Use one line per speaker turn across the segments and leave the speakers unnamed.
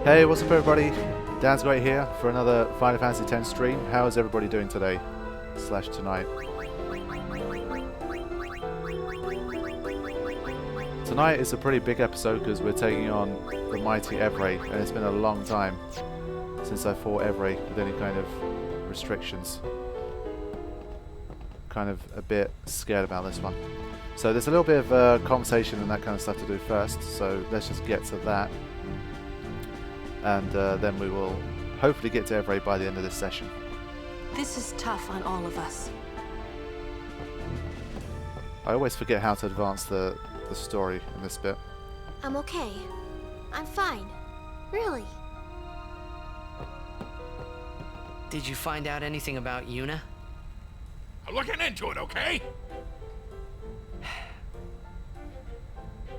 Hey, what's up everybody? Dan's Great here for another Final Fantasy X stream. How is everybody doing today? / tonight. Tonight is a pretty big episode because we're taking on the mighty Evrae, and it's been a long time since I fought Evrae with any kind of restrictions. Kind of a bit scared about this one. So there's a little bit of conversation and that kind of stuff to do first, so let's just get to that. And then we will hopefully get to Evrae by the end of this session.
This is tough on all of us.
I always forget how to advance the story in this bit.
I'm okay. I'm fine. Really.
Did you find out anything about Yuna?
I'm looking into it, okay?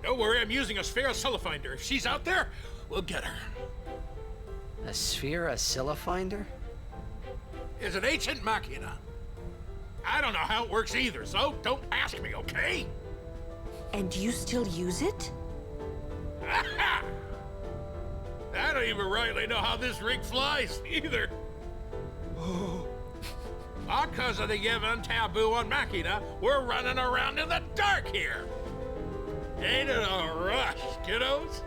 Don't worry, I'm using a sphere finder. If she's out there, we'll get her.
A sphere, a finder?
It's an ancient machina. I don't know how it works either, so don't ask me, okay?
And you still use it?
I don't even rightly know how this rig flies, either. Because of the given taboo on machina, we're running around in the dark here. Ain't it a rush, kiddos?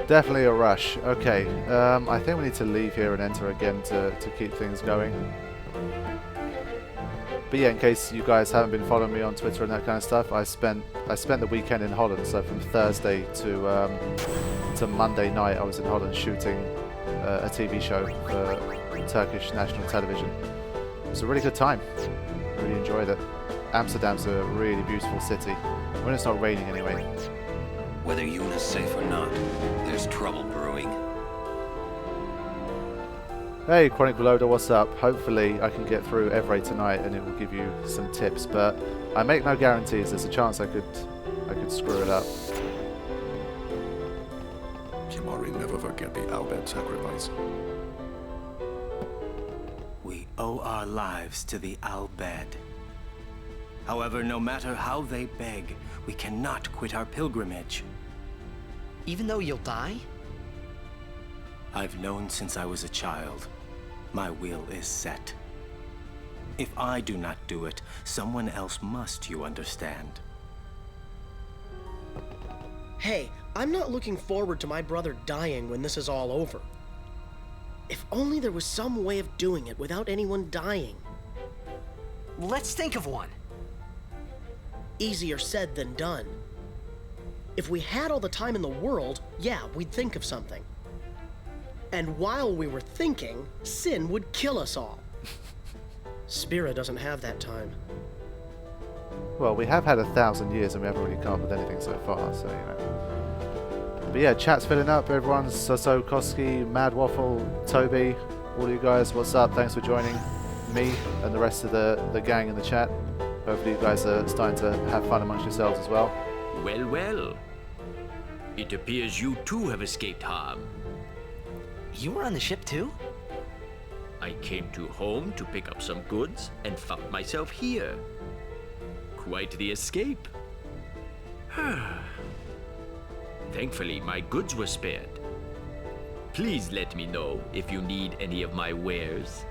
Definitely a rush. Okay, I think we need to leave here and enter again to keep things going. But yeah, in case you guys haven't been following me on Twitter and that kind of stuff, I spent the weekend in Holland. So from Thursday to Monday night, I was in Holland shooting a TV show for Turkish national television. It was a really good time. Really enjoyed it. Amsterdam's a really beautiful city when it's not raining anyway.
Whether Yuna's safe or not, there's trouble brewing.
Hey, Chronic Loader, what's up? Hopefully I can get through Evrae tonight and it will give you some tips, but I make no guarantees. There's a chance I could screw it up.
Kimari never forget the Albert sacrifice.
We owe our lives to the Albed. However, no matter how they beg, we cannot quit our pilgrimage.
Even though you'll die?
I've known since I was a child. My will is set. If I do not do it, someone else must, you understand.
Hey, I'm not looking forward to my brother dying when this is all over. If only there was some way of doing it without anyone dying.
Let's think of one.
Easier said than done. If we had all the time in the world, yeah, we'd think of something. And while we were thinking, sin would kill us all. Spira doesn't have that time.
Well, we have had 1,000 years and we haven't really come up with anything so far, so you know. But yeah, chat's filling up. Everyone's Soso, Koski, Mad Waffle, Toby, all you guys, what's up? Thanks for joining me and the rest of the gang in the chat. Hopefully you guys are starting to have fun amongst yourselves as well.
Well, well. It appears you too have escaped harm.
You were on the ship too?
I came to home to pick up some goods and found myself here. Quite the escape. Thankfully, my goods were spared. Please let me know if you need any of my wares.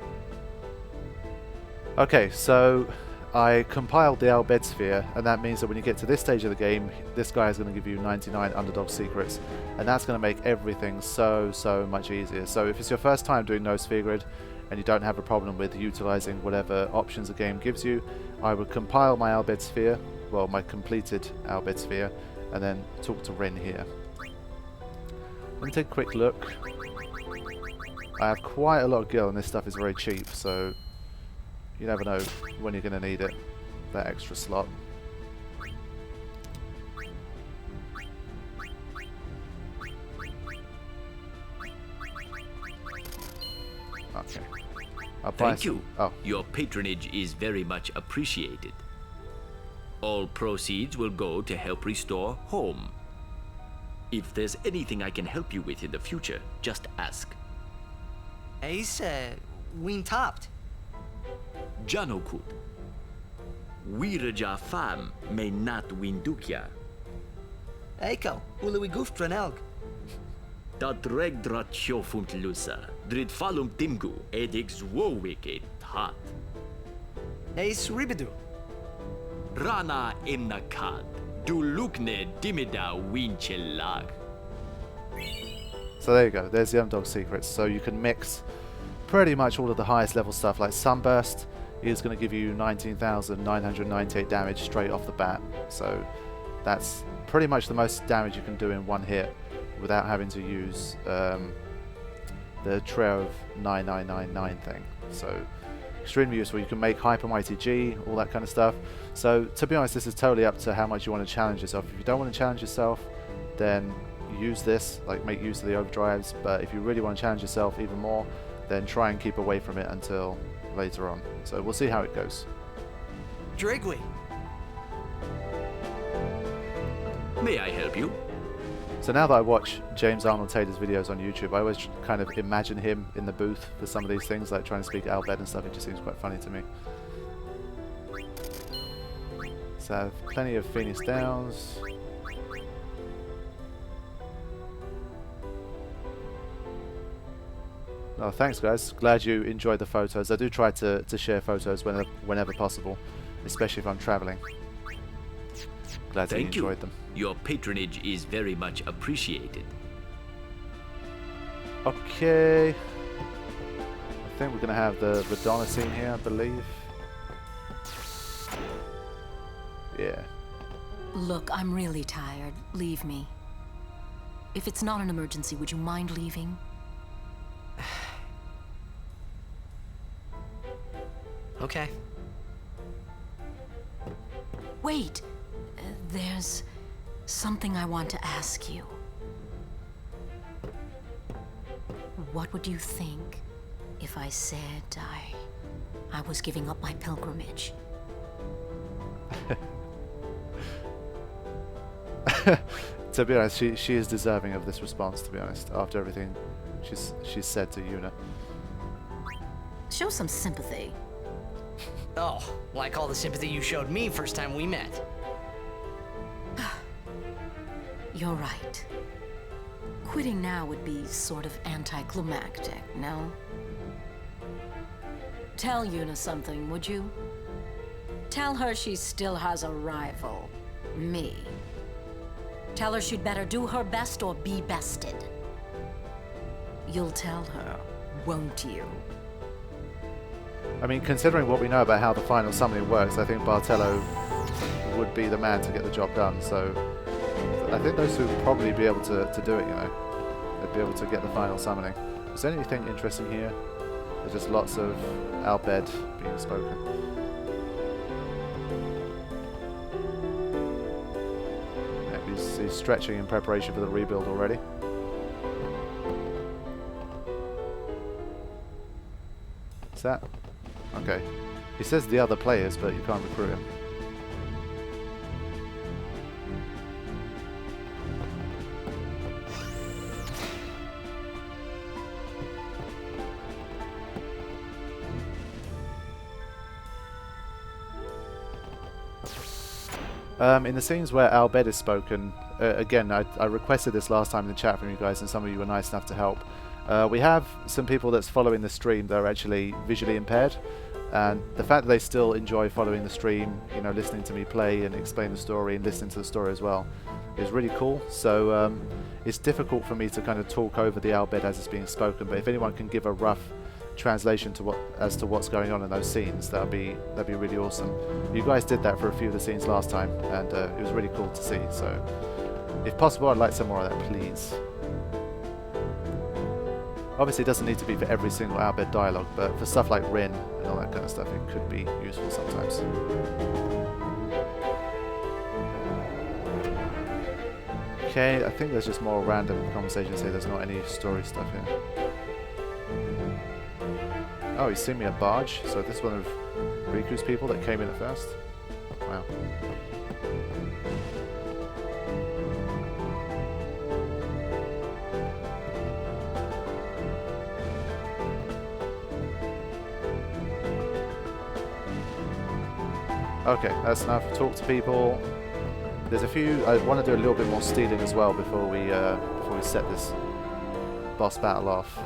Okay, so I compiled the Albed Sphere, and that means that when you get to this stage of the game, this guy is going to give you 99 underdog secrets, and that's going to make everything so much easier. So if it's your first time doing no sphere grid, and you don't have a problem with utilizing whatever options the game gives you, I would compile my Albed Sphere, well, my completed Albed Sphere, and then talk to Rin here. Let me take a quick look. I have quite a lot of gil, and this stuff is very cheap, so you never know when you're going to need it, that extra slot. Okay.
Thank you. Oh. Your patronage is very much appreciated. All proceeds will go to help restore home. If there's anything I can help you with in the future, just ask.
Ace, win topped.
Janokut. Wiraja fam may not win dukya.
Eiko, uluwi goof tranelg.
Dat regdrat sjofunt lusa, drid falum timgu, edix wowike hat.
Ace Ribidu.
Rana emnakad, du lukne dimida winchelag.
So there you go, there's the Underdog secrets. So you can mix pretty much all of the highest level stuff, like Sunburst is going to give you 19,998 damage straight off the bat. So that's pretty much the most damage you can do in one hit without having to use the Trio of 9999 thing. So extremely useful. You can make Hyper Mighty G, all that kind of stuff. So to be honest, this is totally up to how much you want to challenge yourself. If you don't want to challenge yourself, then use this, like make use of the overdrives. But if you really want to challenge yourself even more, then try and keep away from it until later on. So we'll see how it goes.
Drigly.
May I help you?
So now that I watch James Arnold Taylor's videos on YouTube, I always kind of imagine him in the booth for some of these things, like trying to speak Al Bhed and stuff. It just seems quite funny to me. So I have plenty of Phoenix Downs. Oh, thanks guys. Glad you enjoyed the photos. I do try to share photos whenever possible, especially if I'm traveling. Glad that you enjoyed them.
Your patronage is very much appreciated.
Okay. I think we're going to have the Madonna scene here, I believe. Yeah.
Look, I'm really tired. Leave me. If it's not an emergency, would you mind leaving?
Okay.
Wait. There's something I want to ask you. What would you think if I said I was giving up my pilgrimage?
To be honest, she is deserving of this response, to be honest, after everything she's said to Yuna.
Show some sympathy.
Oh, like all the sympathy you showed me first time we met.
You're right. Quitting now would be sort of anticlimactic, no? Tell Yuna something, would you? Tell her she still has a rival. Me. Tell her she'd better do her best or be bested. You'll tell her, won't you?
I mean, considering what we know about how the final summoning works, I think Bartello would be the man to get the job done. So I think those two would probably be able to do it, you know. They'd be able to get the final summoning. Is there anything interesting here? There's just lots of Al Bhed being spoken. Yeah, he's stretching in preparation for the rebuild already. Is that? Okay. He says the other players, but you can't recruit him. In the scenes where Al Bhed is spoken, again, I requested this last time in the chat from you guys, and some of you were nice enough to help. We have some people that's following the stream that are actually visually impaired, and the fact that they still enjoy following the stream, you know, listening to me play and explain the story and listening to the story as well, is really cool. So it's difficult for me to kind of talk over the Al Bhed as it's being spoken, but if anyone can give a rough translation to what's going on in those scenes, that'd be really awesome. You guys did that for a few of the scenes last time, and it was really cool to see. So if possible, I'd like some more of that, please. Obviously, it doesn't need to be for every single Al Bhed dialogue, but for stuff like Rin and all that kind of stuff, it could be useful sometimes. Okay, I think there's just more random conversations here. There's not any story stuff here. Oh, he's seen me a barge, so this is one of Riku's people that came in at first. Wow. Okay, that's enough. Talk to people. There's a few. I want to do a little bit more stealing as well before we set this boss battle off.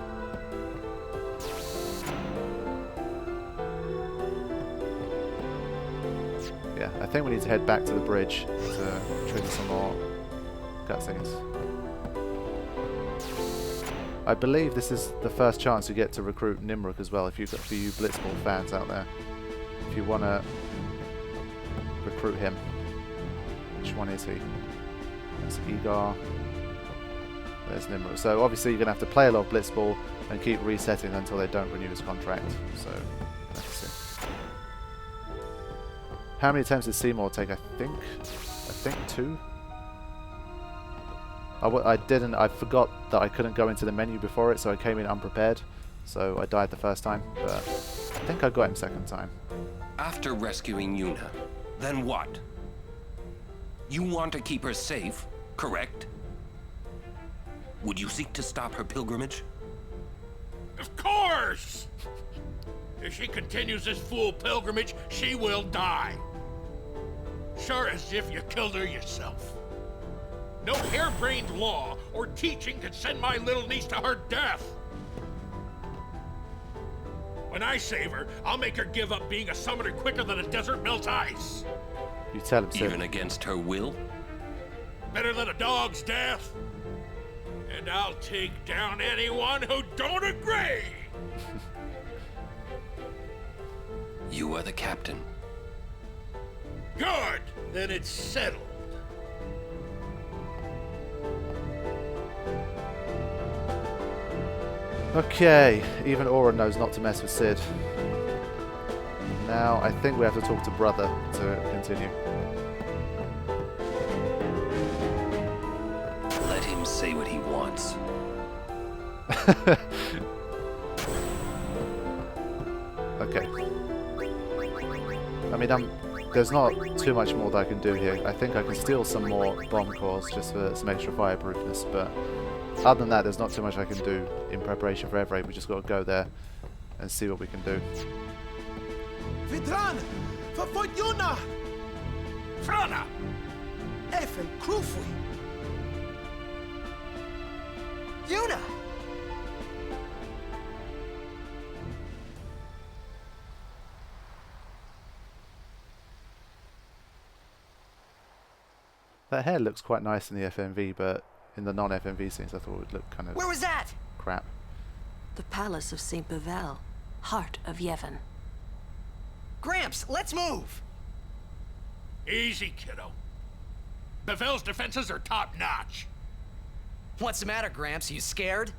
Yeah, I think we need to head back to the bridge to trigger some more cutscenes. I believe this is the first chance you get to recruit Nimruk as well. If you've got, for you Blitzball fans out there, if you want to recruit him. Which one is he? That's Igor. There's Nimruk. So obviously you're going to have to play a lot of Blitzball and keep resetting until they don't renew his contract. So let's see. How many attempts did Seymour take? I think 2. I didn't. I forgot that I couldn't go into the menu before it, so I came in unprepared. So I died the first time, but I think I got him second time.
After rescuing Yuna, then what? You want to keep her safe, correct? Would you seek to stop her pilgrimage?
Of course! If she continues this fool pilgrimage, she will die. Sure as if you killed her yourself. No harebrained law or teaching can send my little niece to her death. When I save her, I'll make her give up being a summoner quicker than a desert melts ice.
You tell him,
even against her will?
Better than a dog's death. And I'll take down anyone who don't agree.
You are the captain.
Good. Then it's settled.
Okay, even Aura knows not to mess with Sid. Now I think we have to talk to Brother to continue.
Let him say what he wants.
Okay. I mean, there's not too much more that I can do here. I think I can steal some more bomb cores just for some extra fireproofness, but other than that, there's not too much I can do in preparation for Evrae. We just got to go there and see what we can do.
Vidran! Verfolgt Yuna!
Frana!
Effen Krufui! Yuna!
That hair looks quite nice in the FMV, but in the non-FMV scenes I thought it would look kind of...
Where was that?
Crap.
The Palace of St. Bevelle, heart of Yevon.
Gramps, let's move!
Easy, kiddo. Bevelle's defenses are top-notch.
What's the matter, Gramps? You scared?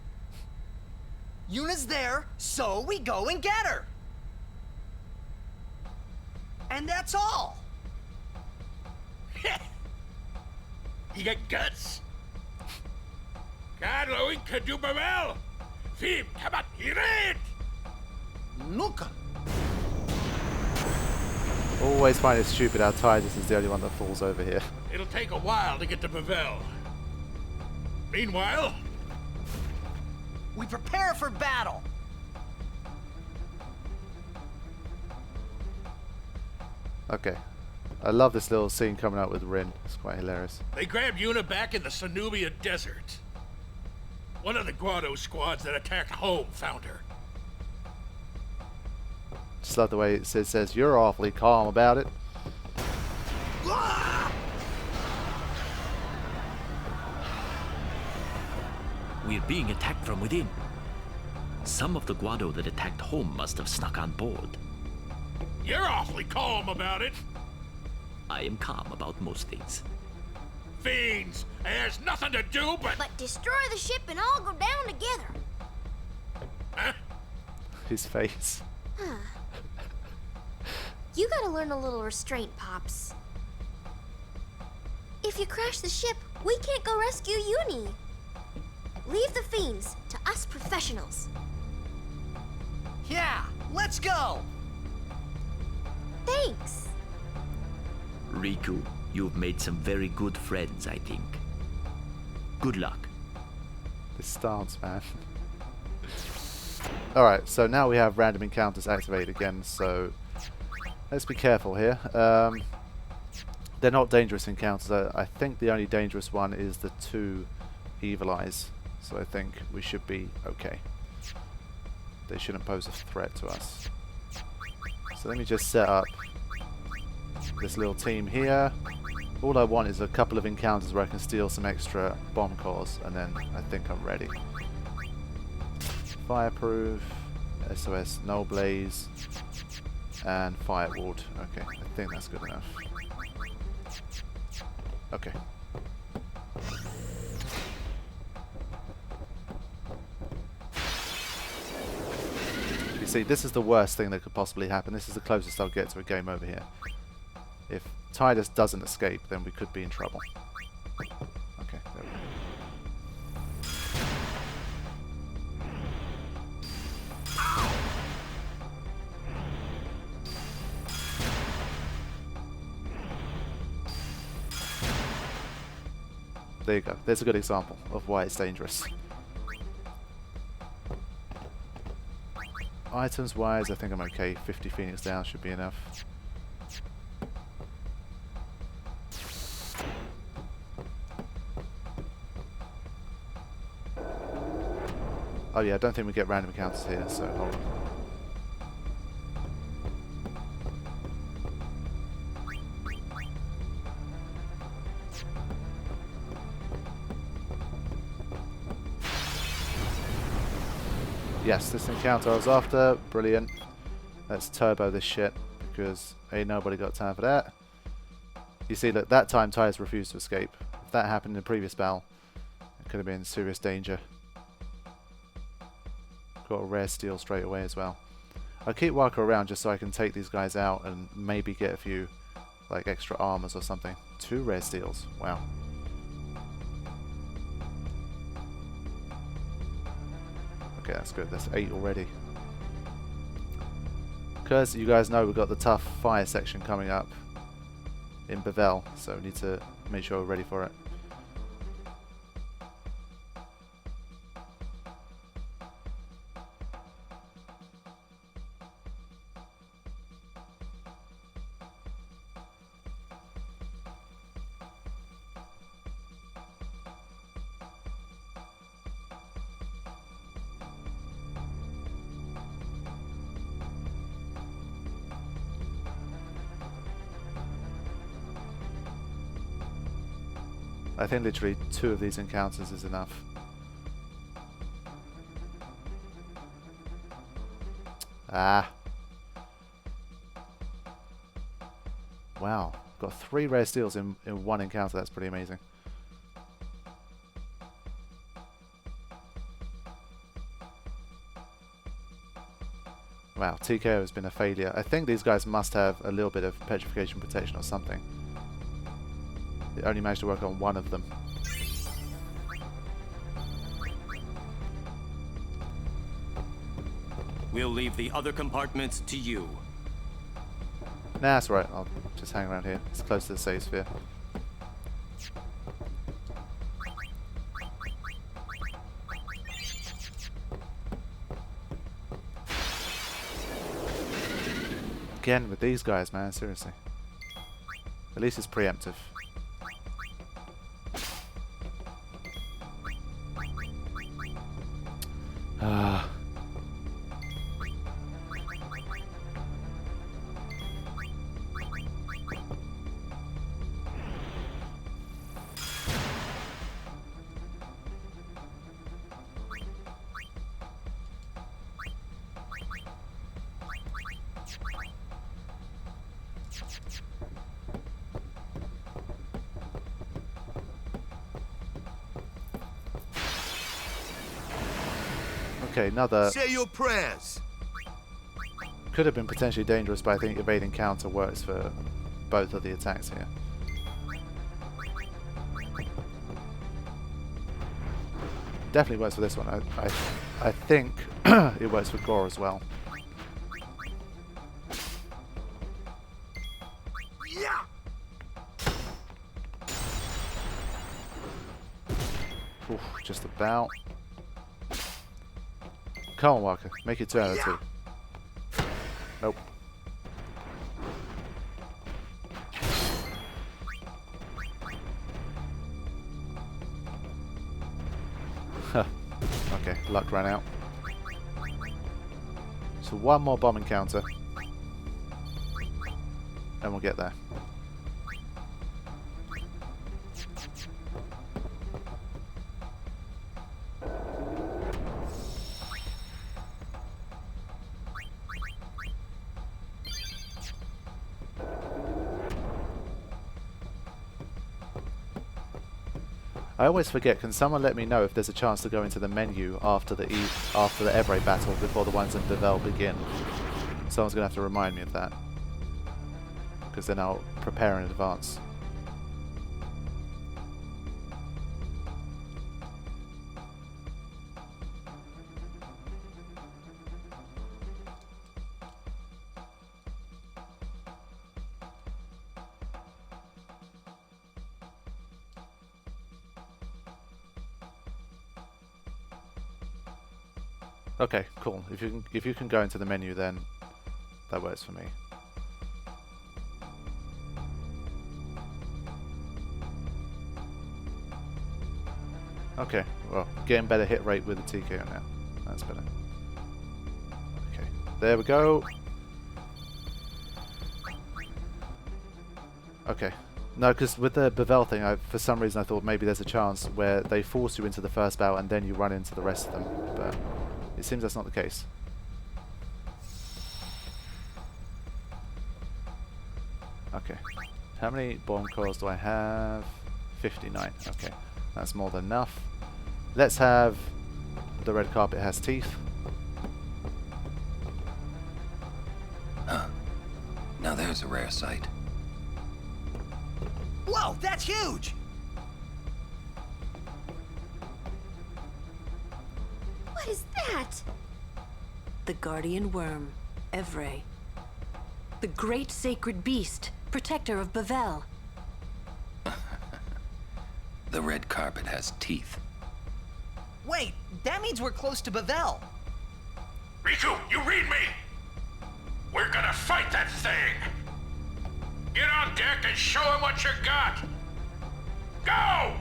Yuna's there, so we go and get her! And that's all!
You got guts? Carlo could do Bevelle! Fim, kabat, iret!
Look!
Always find it stupid how Titus is the only one that falls over here.
It'll take a while to get to Bevelle. Meanwhile,
we prepare for battle!
Okay. I love this little scene coming out with Rin. It's quite hilarious.
they grabbed Yuna back in the Sanubia Desert. One of the Guado squads that attacked home found her.
Just love the way it says you're awfully calm about it.
We're being attacked from within. Some of the Guado that attacked home must have snuck on board.
You're awfully calm about it.
I am calm about most things.
Fiends! There's nothing to do but...
But destroy the ship and all go down together.
Huh?
His face.
You gotta learn a little restraint, Pops. If you crash the ship, we can't go rescue Uni. Leave the fiends to us professionals.
Yeah, let's go!
Thanks.
Riku, you've made some very good friends, I think. Good luck.
This stance, man. Alright, so now we have random encounters activated again, so let's be careful here. They're not dangerous encounters. I think the only dangerous one is the 2 evil eyes. So I think we should be okay. They shouldn't pose a threat to us. So let me just set up this little team here. All I want is a couple of encounters where I can steal some extra bomb cores, and then I think I'm ready. Fireproof, SOS, Null Blaze, and Fireward. Okay, I think that's good enough. Okay. You see, this is the worst thing that could possibly happen. This is the closest I'll get to a game over here. If Tidus doesn't escape, then we could be in trouble. Okay, there we go. There you go. There's a good example of why it's dangerous. Items wise, I think I'm okay. 50 Phoenix down should be enough. Oh yeah, I don't think we get random encounters here, so hold on. Yes, this encounter I was after. Brilliant. Let's turbo this shit, because ain't nobody got time for that. You see, that that time Tidus refused to escape. If that happened in the previous battle, it could have been serious danger. Got a rare steal straight away as well. I'll keep walking around just so I can take these guys out and maybe get a few like extra armors or something. 2 rare steals. Wow. Okay, that's good. That's 8 already. Because you guys know we've got the tough fire section coming up in Bevelle, so we need to make sure we're ready for it. I think literally 2 of these encounters is enough. Ah. Wow. Got 3 rare steals in 1 encounter. That's pretty amazing. Wow, TKO has been a failure. I think these guys must have a little bit of petrification protection or something. It only managed to work on 1 of them.
We'll leave the other compartments to you.
Nah, that's right. I'll just hang around here. It's close to the save sphere. Again, with these guys, man, seriously. At least it's preemptive. Ah. Okay, another.
Say your prayers.
Could have been potentially dangerous, but I think evading counter works for both of the attacks here. Definitely works for this one. I think it works for Gore as well.
Yeah.
Oof, just about. Come on, Walker. Make it 2 out of 2. Nope. Okay, luck ran out. So one more bomb encounter. And we'll get there. I always forget, can someone let me know if there's a chance to go into the menu after the Evrae battle before the ones in Bevelle begin? Someone's going to have to remind me of that. Because then I'll prepare in advance. Okay, cool. If you can go into the menu, then that works for me. Okay, well, getting better hit rate with the TKO now. That's better. Okay, there we go. Okay. No, because with the Bevelle thing, for some reason I thought maybe there's a chance where they force you into the first battle and then you run into the rest of them, but it seems that's not the case. Okay. How many bomb coils do I have? 59. Okay. That's more than enough. Let's have the red carpet has teeth.
Huh. Now there's a rare sight.
Whoa, that's huge!
What is that?
The guardian Wyrm Evrae. The great sacred beast, protector of Bevelle.
The red carpet has teeth.
Wait, that means we're close to Bevelle.
Riku, you read me! We're gonna fight that thing! Get on deck and show him what you got! Go!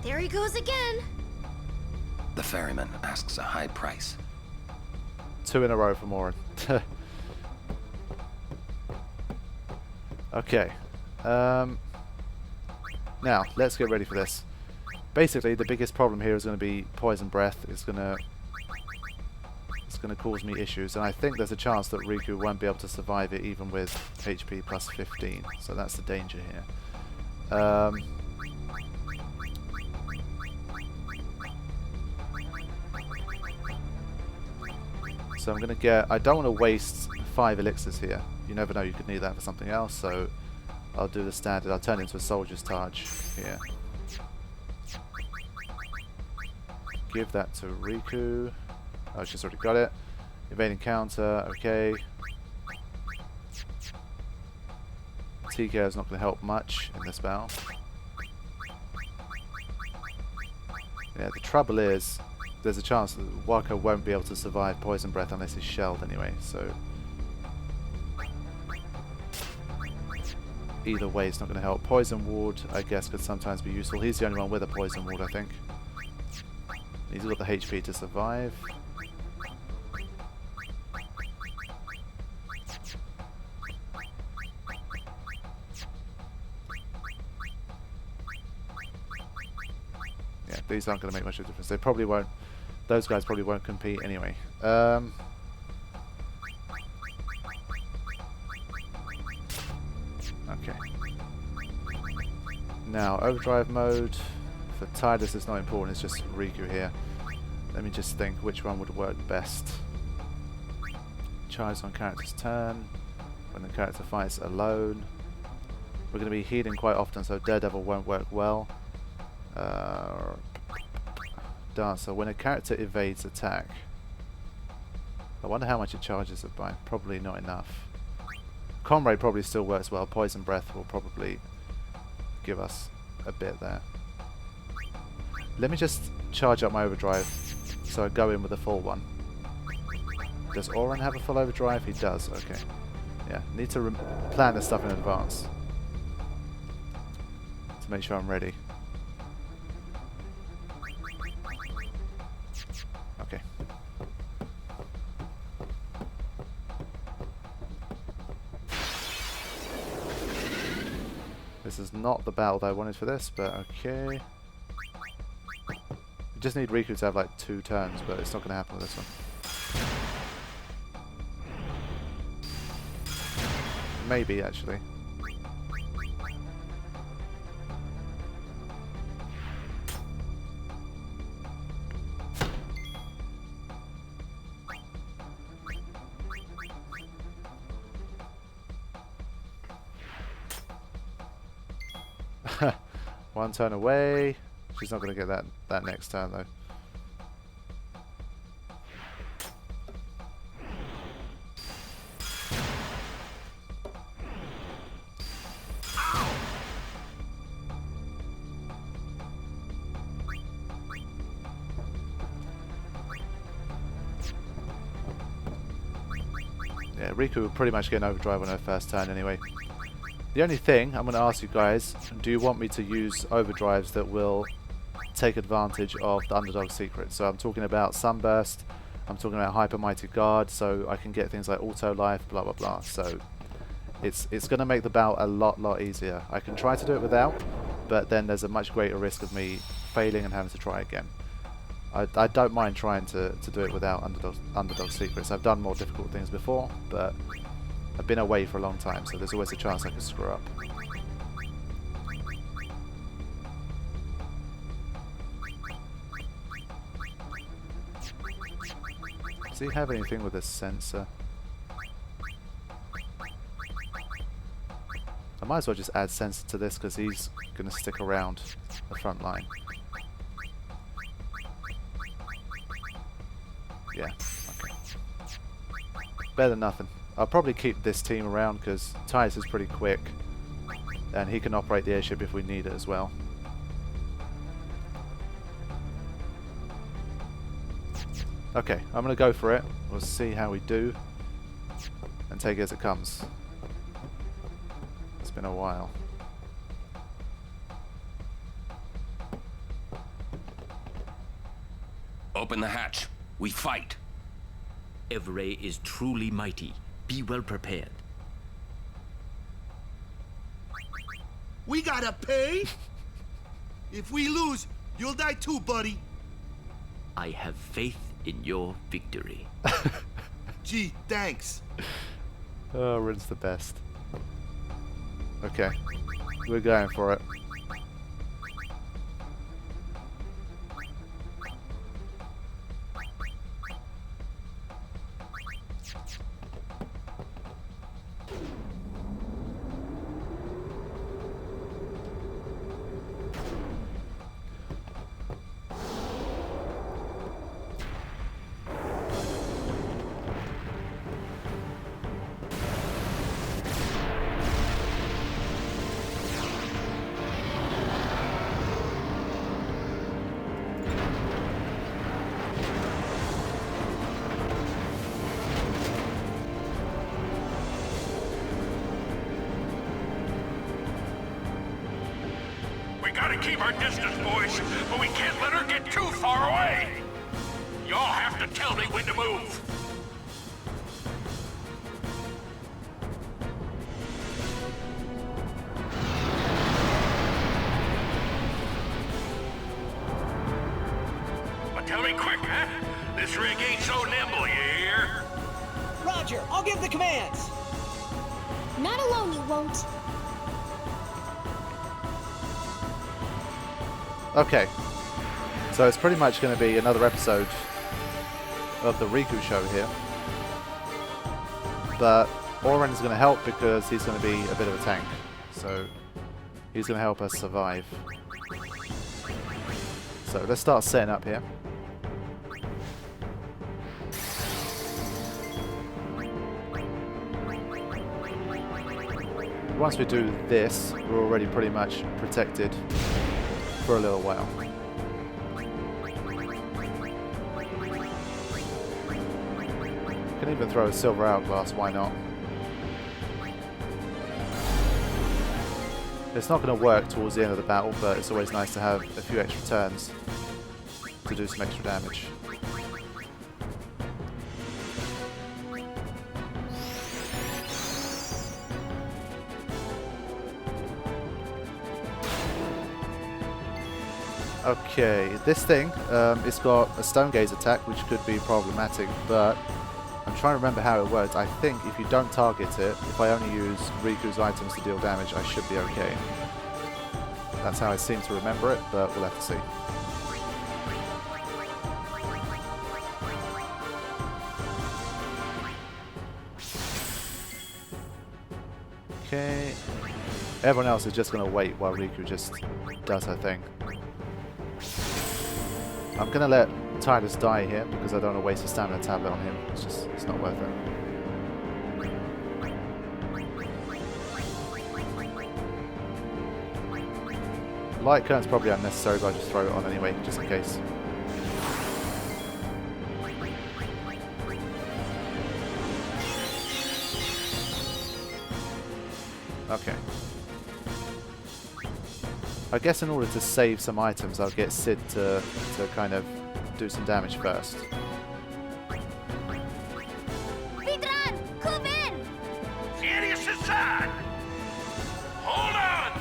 There he goes again.
The ferryman asks a high price.
2 in a row for Morin. Okay. Now, let's get ready for this. Basically, the biggest problem here is going to be poison breath. It's going to cause me issues, and I think there's a chance that Riku won't be able to survive it even with HP plus 15. So that's the danger here. So I'm going to get... I don't want to waste 5 elixirs here. You never know, you could need that for something else, so I'll do the standard. I'll turn into a soldier's targe here. Give that to Riku. Oh, she's already got it. Evading counter, okay. TKO is not going to help much in this battle. Yeah, the trouble is, there's a chance that Waka won't be able to survive poison breath unless he's shelled anyway, so either way it's not going to help. Poison ward, I guess, could sometimes be useful. He's the only one with a poison ward, I think. He's got the HP to survive. Yeah, these aren't going to make much of a difference. They probably won't. Those guys probably won't compete anyway. Okay. Now, overdrive mode. For Tidus, it's not important, it's just Riku here. Let me just think which one would work best. Charge on character's turn. When the character fights alone. We're going to be healing quite often, so Daredevil won't work well. Dancer. When a character evades attack. I wonder how much it charges it by. Probably not enough. Comrade probably still works well. Poison Breath will probably give us a bit there. Let me just charge up my overdrive so I go in with a full one. Does Oren have a full overdrive? He does, okay. Yeah, need to plan this stuff in advance to make sure I'm ready. This is not the battle that I wanted for this, but okay. We just need Riku to have like 2 turns, but it's not going to happen with this one. Maybe, actually. One turn away. She's not going to get that next turn though. Yeah, Riku will pretty much get an overdrive on her first turn anyway. The only thing I'm going to ask you guys, do you want me to use overdrives that will take advantage of the underdog secret? So I'm talking about Sunburst, I'm talking about Hyper Mighty Guard, so I can get things like Auto Life, blah blah blah. So it's going to make the battle a lot easier. I can try to do it without, but then there's a much greater risk of me failing and having to try again. I don't mind trying to do it without underdog secrets. I've done more difficult things before, but I've been away for a long time, so there's always a chance I could screw up. Does he have anything with a sensor? I might as well just add sensor to this because he's going to stick around the front line. Yeah, okay. Better than nothing. I'll probably keep this team around because Titus is pretty quick and he can operate the airship if we need it as well. Okay, I'm going to go for it. We'll see how we do and take it as it comes. It's been a while.
Open the hatch. We fight.
Evrae is truly mighty. Be well prepared.
We gotta pay? If we lose, you'll die too, buddy.
I have faith in your victory.
Gee, thanks.
Oh, Rin's the best. Okay, we're going for it.
Gotta keep our distance, boys, but we can't let her get too far away. Y'all have to tell me when to move. But tell me quick, huh? This rig ain't so nimble, you hear?
Roger, I'll give the commands.
Not alone, you won't.
Okay, so it's pretty much going to be another episode of the Riku show here, but Oren is going to help because he's going to be a bit of a tank, so he's going to help us survive. So let's start setting up here. Once we do this, we're already pretty much protected for a little while. Can even throw a silver hourglass, why not? It's not going to work towards the end of the battle, but it's always nice to have a few extra turns to do some extra damage. Okay, this thing, it's got a stone gaze attack, which could be problematic, but I'm trying to remember how it works. I think if you don't target it, if I only use Riku's items to deal damage, I should be okay. That's how I seem to remember it, but we'll have to see. Okay. Everyone else is just going to wait while Riku just does her thing. I'm going to let Titus die here because I don't want to waste a stamina tablet on him. It's not worth it. Light Kern's probably unnecessary, but I'll just throw it on anyway, just in case. Okay. I guess in order to save some items, I'll get Sid to kind of do some damage first.
Vidran, come in!
Serious inside! Hold on!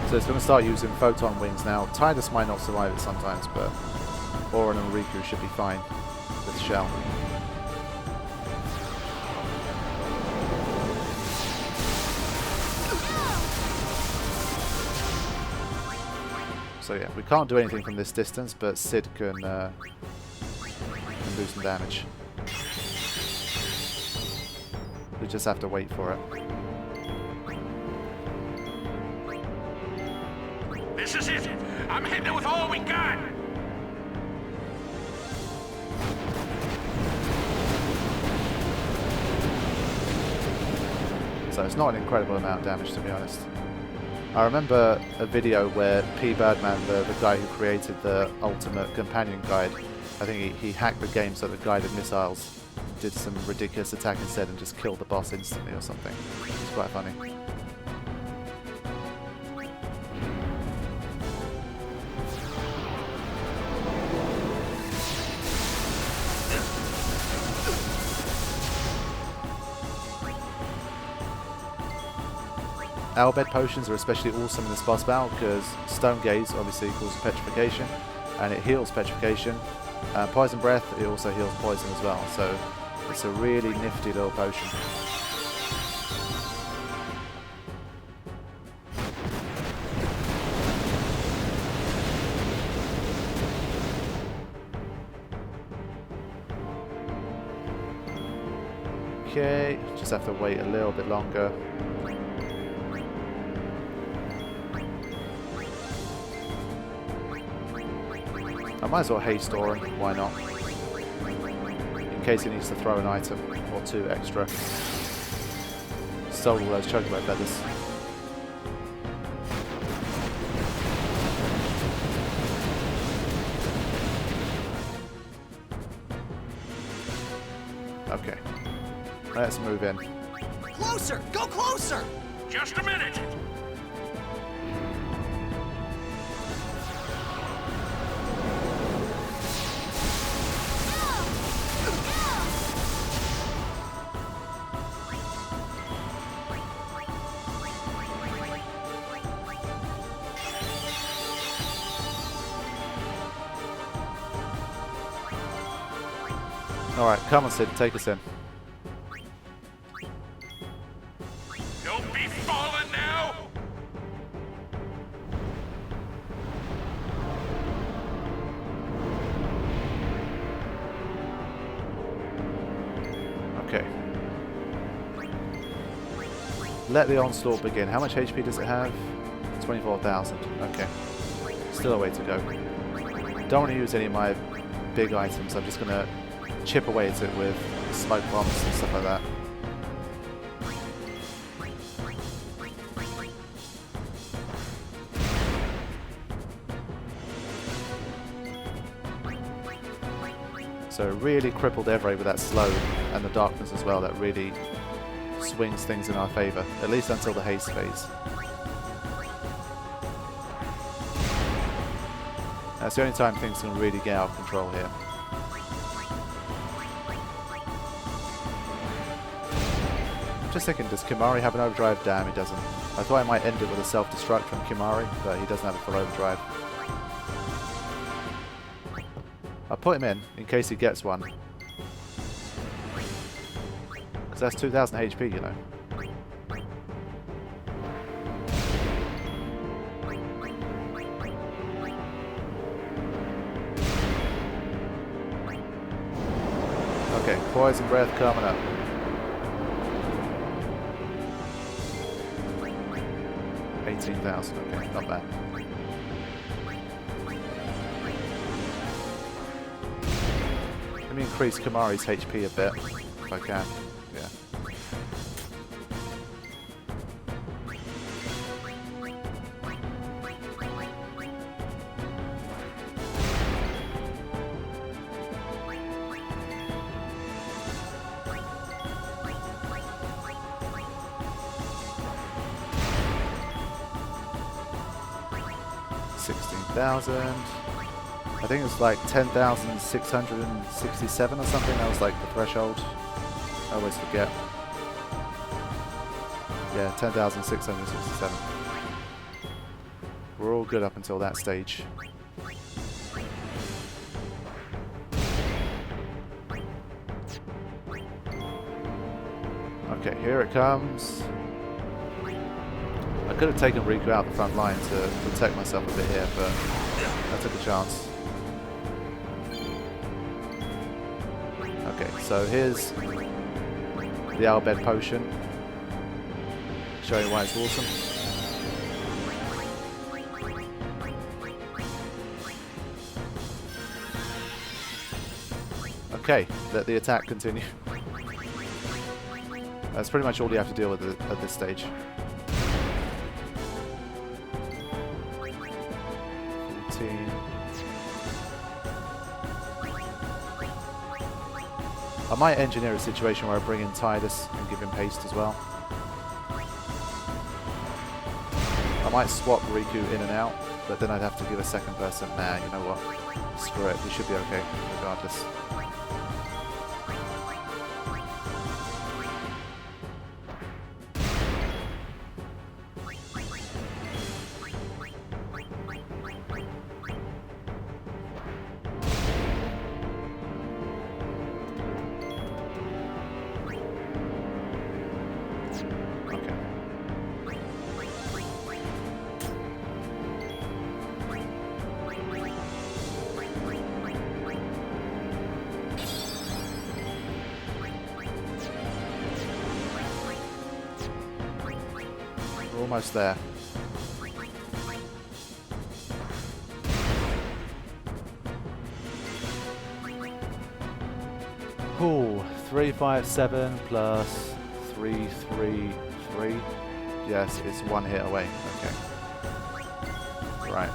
So it's going to start using photon wings now. Titus might not survive it sometimes, but Auron and Riku should be fine with Shell. So yeah, we can't do anything from this distance, but Sid can do some damage. We just have to wait for it.
This is it! I'm hitting it with all we got!
So it's not an incredible amount of damage, to be honest. I remember a video where P. Birdman, the guy who created the Ultimate Companion Guide, I think he hacked the game so the guided missiles did some ridiculous attack instead and just killed the boss instantly or something. It's quite funny. Albed potions are especially awesome in this boss battle because Stone Gaze obviously causes petrification and it heals petrification. Poison Breath, it also heals poison as well, so it's a really nifty little potion. Okay, just have to wait a little bit longer. I might as well haste Auron, why not? In case he needs to throw an item or two extra. Stole all those chocobo feathers. Okay. Let's move in.
Closer! Go closer!
Just a minute!
Alright, come on Sid, take us in.
Don't be falling now!
Okay. Let the onslaught begin. How much HP does it have? 24,000. Okay. Still a way to go. Don't want to use any of my big items. I'm just going to chip away at it with smoke bombs and stuff like that. So really crippled Evrae with that slow and the darkness as well. That really swings things in our favour, at least until the haste phase. That's the only time things can really get out of control here. I'm just thinking, does Kimari have an overdrive? Damn, he doesn't. I thought I might end it with a self-destruct from Kimari, but he doesn't have a full overdrive. I'll put him in case he gets one. Because that's 2000 HP, you know. Okay, poison breath coming up. $18,000, okay, not bad. Let me increase Kimari's HP a bit, if I can. Yeah. I think it's like 10,667 or something. That was like the threshold. I always forget. Yeah, 10,667. We're all good up until that stage. Okay, here it comes. I could have taken Riku out the front line to protect myself a bit here, but I took a chance. Okay, so here's the Albed potion. Show you why it's awesome. Okay, let the attack continue. That's pretty much all you have to deal with at this stage. 14. I might engineer a situation where I bring in Tidus and give him haste as well. I might swap Riku in and out, but then I'd have to give a second person. Nah, you know what? Screw it, we should be okay, regardless. Almost there. Ooh, 357 plus 333. Yes, it's one hit away. Okay. Right.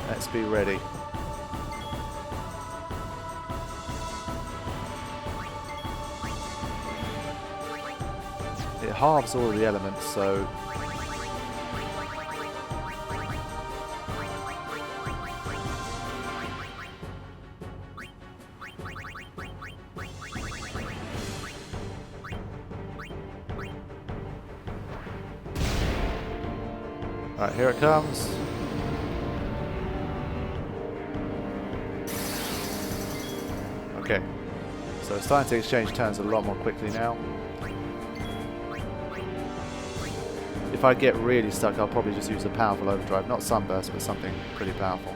Let's be ready. It halves all of the elements, so alright, here it comes. Okay, so it's starting to exchange turns a lot more quickly now. If I get really stuck, I'll probably just use a powerful overdrive. Not Sunburst, but something pretty powerful.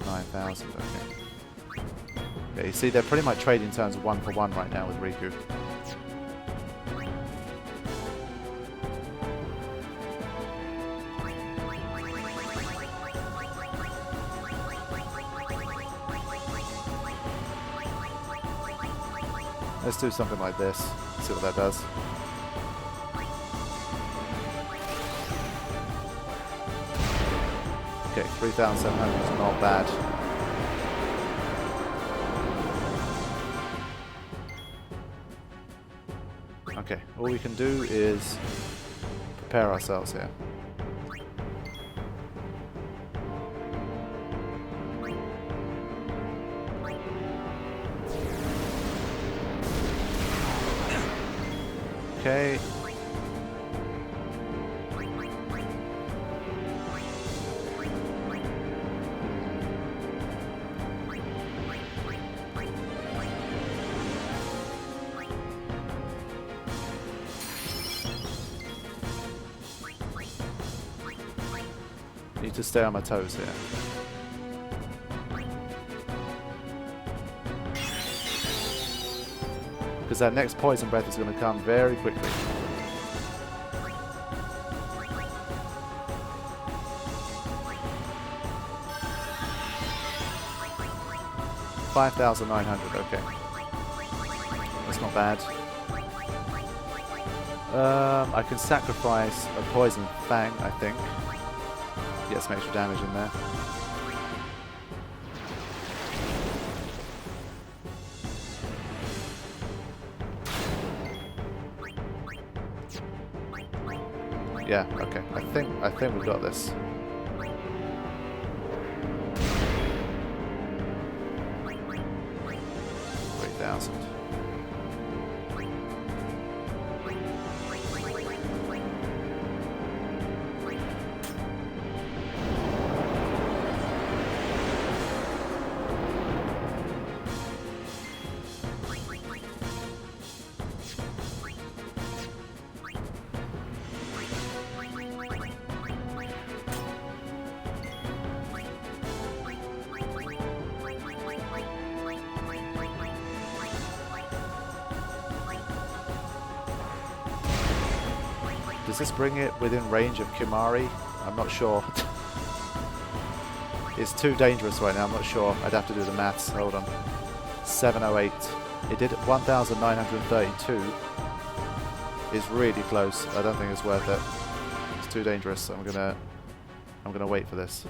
$9,000, okay. Yeah, you see, they're pretty much trading turns 1 for 1 right now with Riku. Let's do something like this. See what that does. Okay, 3,700 is not bad. Okay, all we can do is prepare ourselves here. Okay. Need to stay on my toes here. Because that next poison breath is going to come very quickly. $5,900, okay. That's not bad. I can sacrifice a poison fang, I think. Get some extra damage in there. Yeah, okay. I think we've got this. $3,000. Does this bring it within range of Kimari? I'm not sure. It's too dangerous right now, I'm not sure. I'd have to do the maths. Hold on. 708. It did 1,932. It's really close. I don't think it's worth it. It's too dangerous. I'm gonna wait for this.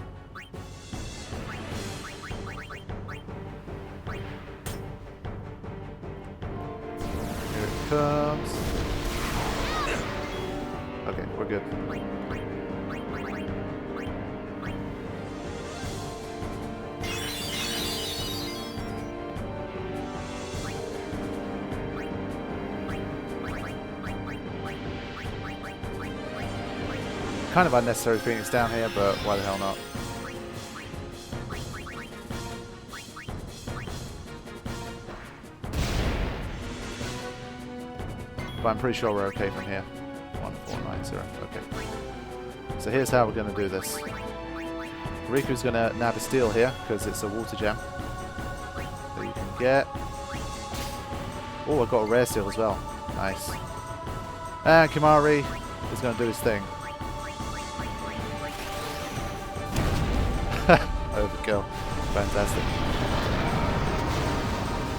Here it comes. Okay, we're good. Kind of unnecessary Phoenix down here, but why the hell not? But I'm pretty sure we're okay from here. 1490, okay. So here's how we're going to do this. Riku's going to nab a steal here, because it's a water gem that you can get. Oh, I got a rare steal as well. Nice. And Kimari is going to do his thing. Overkill. Fantastic.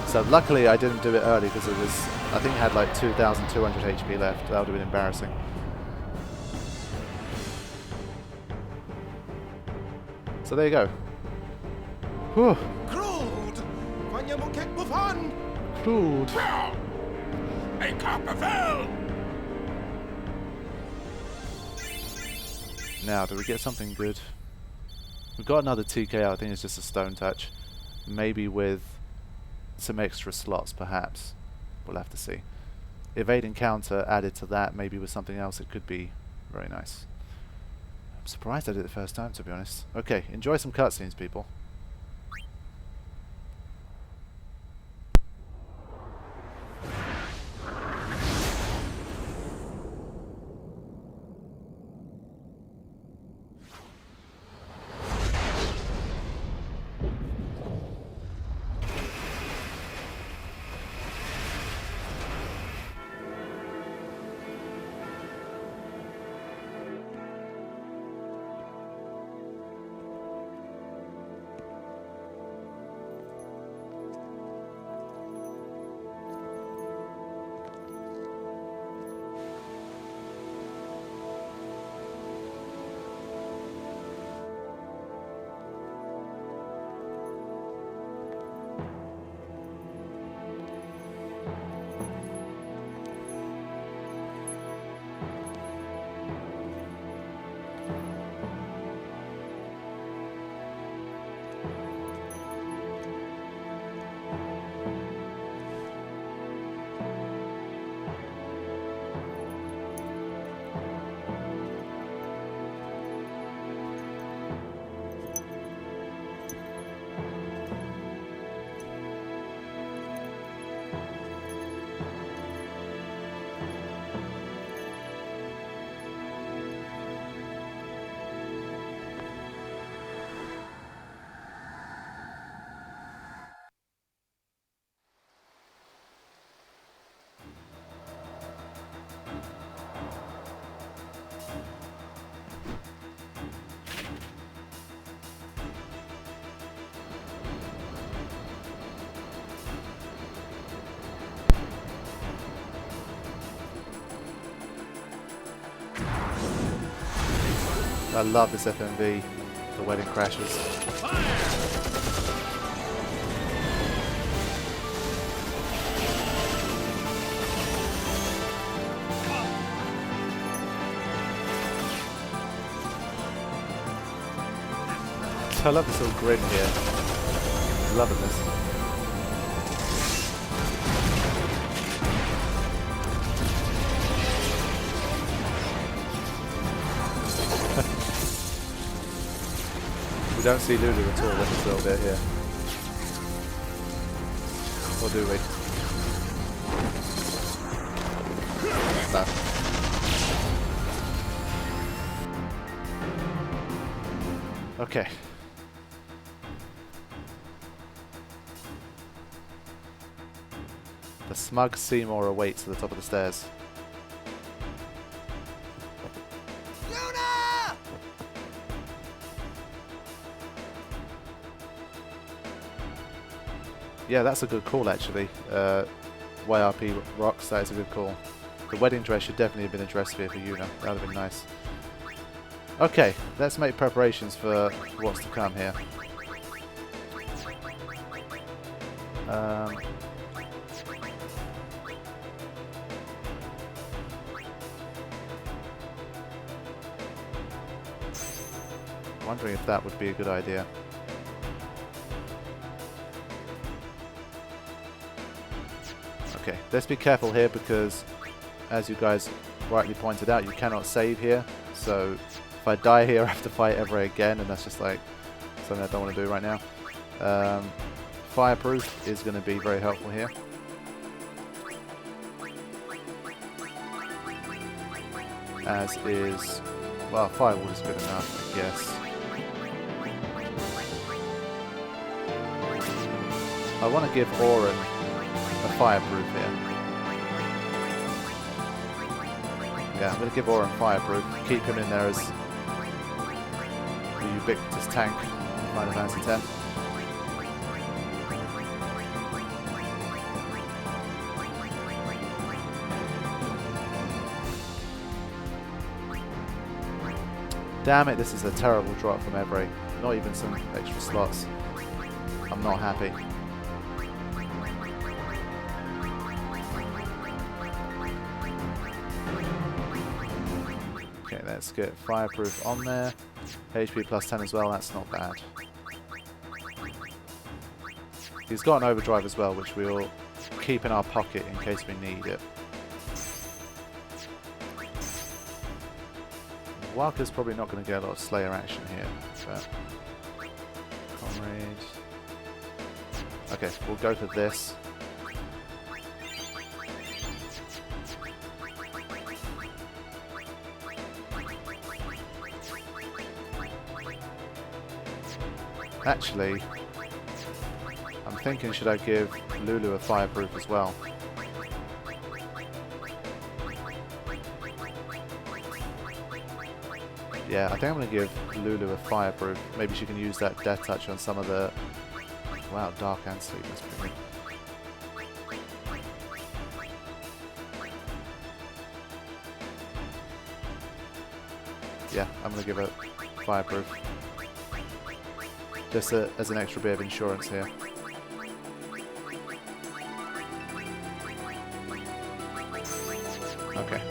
So luckily I didn't do it early because it was, I think it had like 2,200 HP left. That would have been embarrassing. So there you go. Whew. Crude.
Hey, Bevelle!
Now, do we get something good? We've got another TK, I think it's just a stone touch. Maybe with some extra slots, perhaps. We'll have to see. Evade encounter added to that, maybe with something else, it could be very nice. I'm surprised I did it the first time, to be honest. Okay, enjoy some cutscenes, people. I love this FMV, the wedding crashes. I love this little grin here. Loving this. We don't see Lulu at all in this little bit here. Or do we? No. Okay. The smug Seymour awaits at the top of the stairs.
Yuna!
Yeah, that's a good call actually. YRP rocks, that is a good call. The wedding dress should definitely have been a dress sphere for Yuna. That would have been nice. Okay, let's make preparations for what's to come here. Wondering if that would be a good idea. Okay, let's be careful here because, as you guys rightly pointed out, you cannot save here. So if I die here, I have to fight Evrae again, and that's just like something I don't want to do right now. Fireproof is going to be very helpful here. As is, well, firewall is good enough, I guess. I want to give Auron a fireproof here. Yeah, I'm going to give Auron fireproof. Keep him in there as the ubiquitous tank in Final Fantasy X. Damn it, this is a terrible drop from Evrae. Not even some extra slots. I'm not happy. Okay, let's get fireproof on there. HP plus 10 as well, that's not bad. He's got an overdrive as well, which we'll keep in our pocket in case we need it. Walker's probably not going to get a lot of Slayer action here, but Comrade. Okay, we'll go for this. Actually, I'm thinking, should I give Lulu a fireproof as well? Yeah, I think I'm going to give Lulu a fireproof. Maybe she can use that death touch on some of the... Wow, dark and sleep, that's pretty good. Yeah, I'm going to give her fireproof. Just as an extra bit of insurance here. Okay.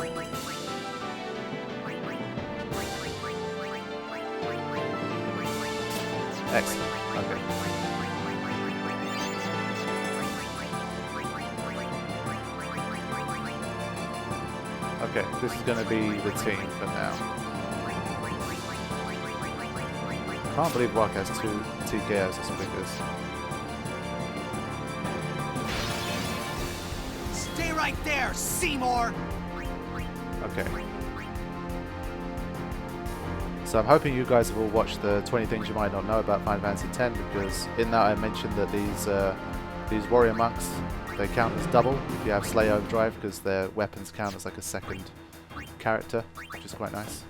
Excellent. Okay. Okay, this is going to be the team for now. Can't believe Wak has two TKOs or something like this.
Stay right there, Seymour!
Okay. So I'm hoping you guys have all watched the 20 things you might not know about Final Fantasy X, because in that I mentioned that these warrior monks, they count as double if you have Slay Overdrive, because their weapons count as like a second character, which is quite nice.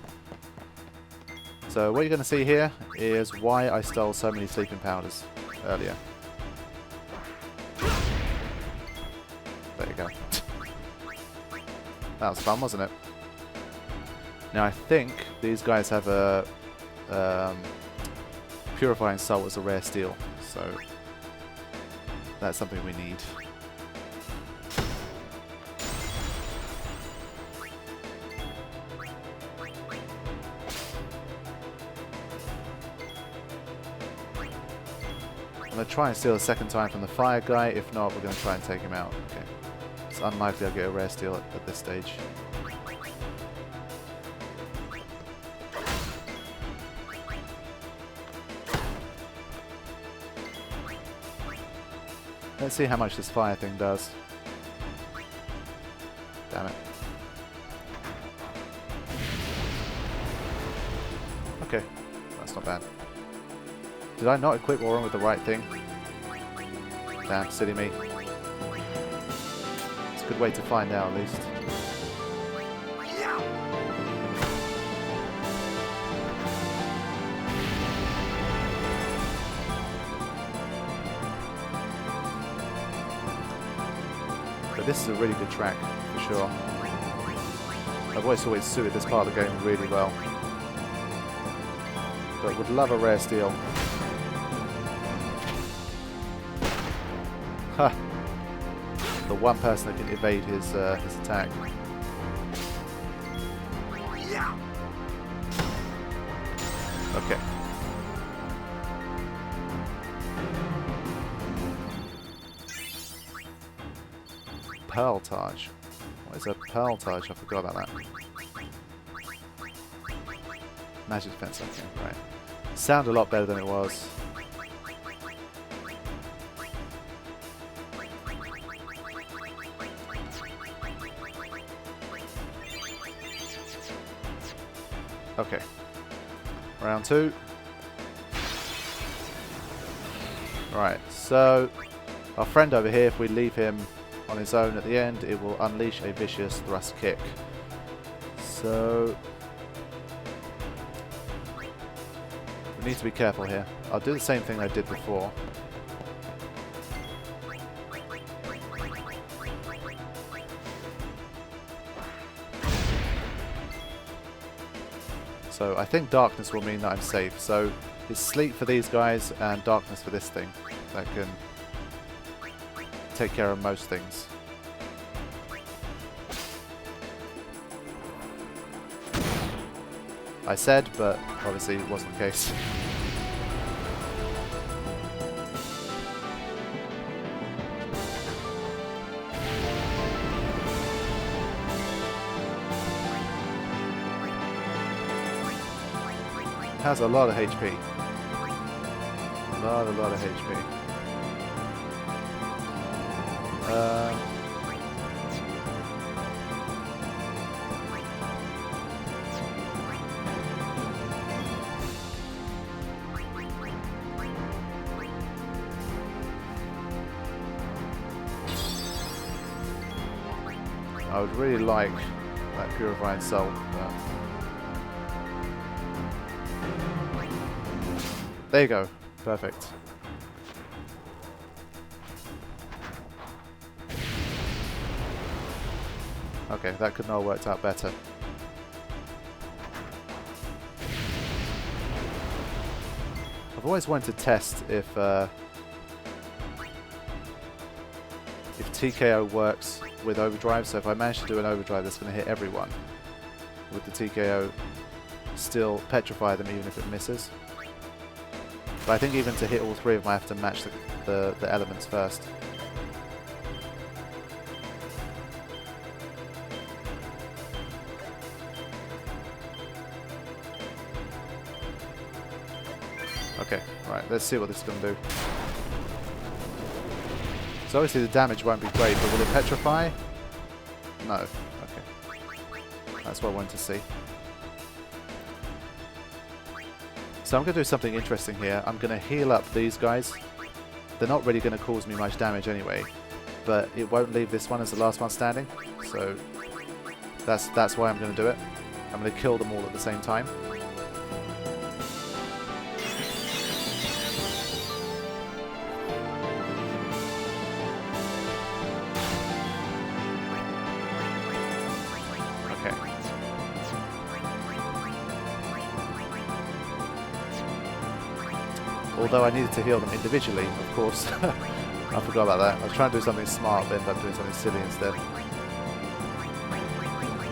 So what you're going to see here is why I stole so many sleeping powders earlier. There you go. That was fun, wasn't it? Now I think these guys have a Purifying Salt as a rare steel, so that's something we need. I'm going to try and steal a second time from the fire guy. If not, we're going to try and take him out. Okay. It's unlikely I'll get a rare steal at this stage. Let's see how much this fire thing does. Damn it. Okay, that's not bad. Did I not equip Wyrm with the right thing? Damn, silly me. It's a good way to find out, at least. But this is a really good track, for sure. My voice always suited this part of the game really well. But would love a rare steal. Ha! The one person that can evade his attack. Okay. Pearl Taj. What is a Pearl Taj? I forgot about that. Magic defense, okay, right. Sound a lot better than it was. Okay. Round 2. Right, so our friend over here, if we leave him on his own at the end, it will unleash a vicious thrust kick. So we need to be careful here. I'll do the same thing I did before. So I think darkness will mean that I'm safe. So it's sleep for these guys and darkness for this thing. That can take care of most things. I said, but obviously it wasn't the case. Has a lot of HP. A lot of HP. I would really like that Purifying Salt. There you go. Perfect. Okay, that could not have worked out better. I've always wanted to test if TKO works with overdrive. So if I manage to do an overdrive that's going to hit everyone, would the TKO still petrify them even if it misses? But I think even to hit all three of them, I have to match the elements first. Okay, right, let's see what this is going to do. So obviously the damage won't be great, but will it petrify? No. Okay. That's what I wanted to see. So I'm going to do something interesting here. I'm going to heal up these guys. They're not really going to cause me much damage anyway, but it won't leave this one as the last one standing. So that's why I'm going to do it. I'm going to kill them all at the same time. Although I needed to heal them individually, of course. I forgot about that. I was trying to do something smart, but ended up doing something silly instead.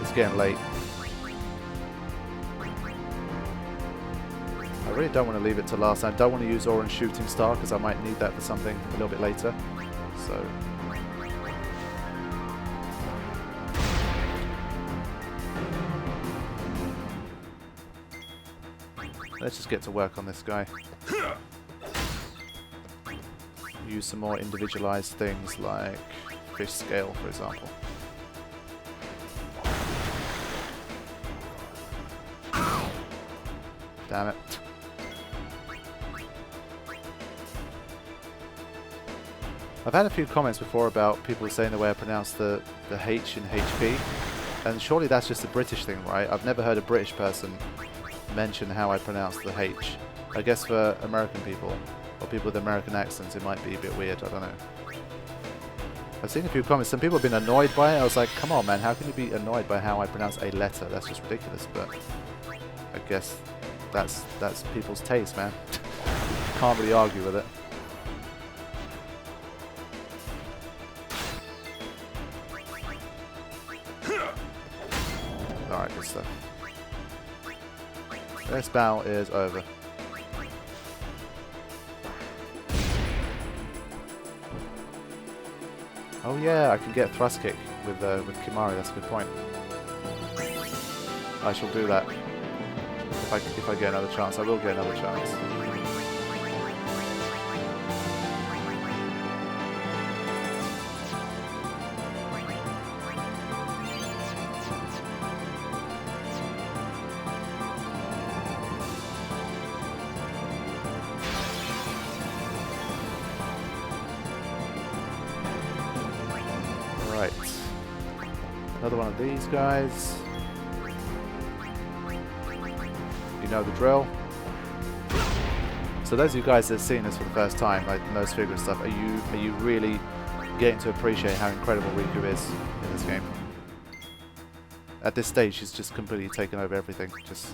It's getting late. I really don't want to leave it to last. I don't want to use Orange Shooting Star because I might need that for something a little bit later. So let's just get to work on this guy. Use some more individualized things like fish scale, for example. Damn it. I've had a few comments before about people saying the way I pronounce the H in HP, and surely that's just a British thing, right? I've never heard a British person mention how I pronounce the H. I guess for American people, or people with American accents, it might be a bit weird, I don't know. I've seen a few comments, some people have been annoyed by it. I was like, come on man, how can you be annoyed by how I pronounce a letter? That's just ridiculous, but I guess that's people's taste, man. Can't really argue with it. Alright, good stuff. This battle is over. Oh yeah, I can get thrust kick with Kimari. That's a good point. I shall do that if I get another chance. I will get another chance. Right, another one of these guys. You know the drill. So those of you guys that have seen this for the first time, like nose figure and stuff, are you really getting to appreciate how incredible Riku is in this game? At this stage, she's just completely taken over everything, just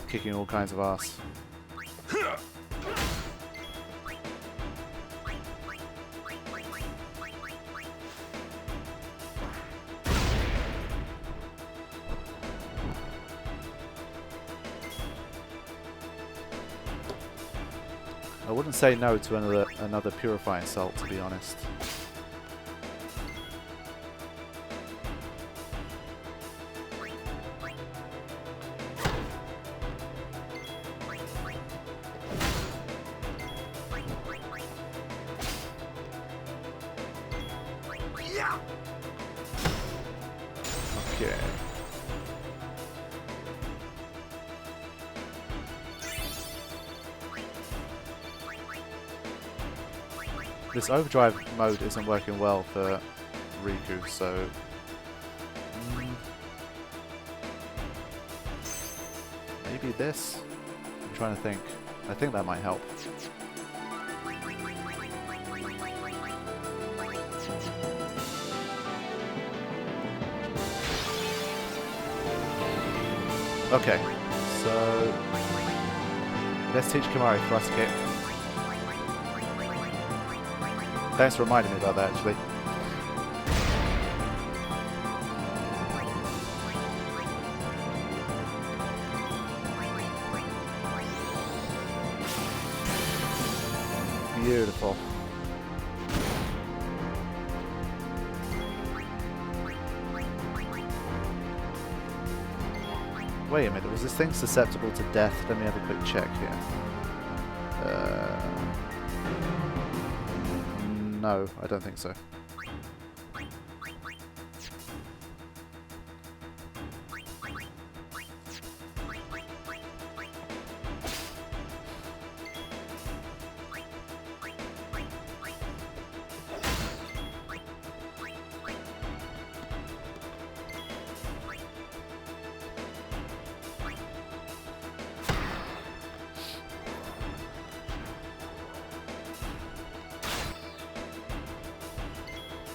kicking all kinds of ass. I wouldn't say no to another Purifying Salt, to be honest. Okay. This overdrive mode isn't working well for Riku, so maybe this? I'm trying to think. I think that might help. Okay, so let's teach Kimari thrust kick. Thanks for reminding me about that, actually. Beautiful. Wait a minute, was this thing susceptible to death? Let me have a quick check here. No, I don't think so.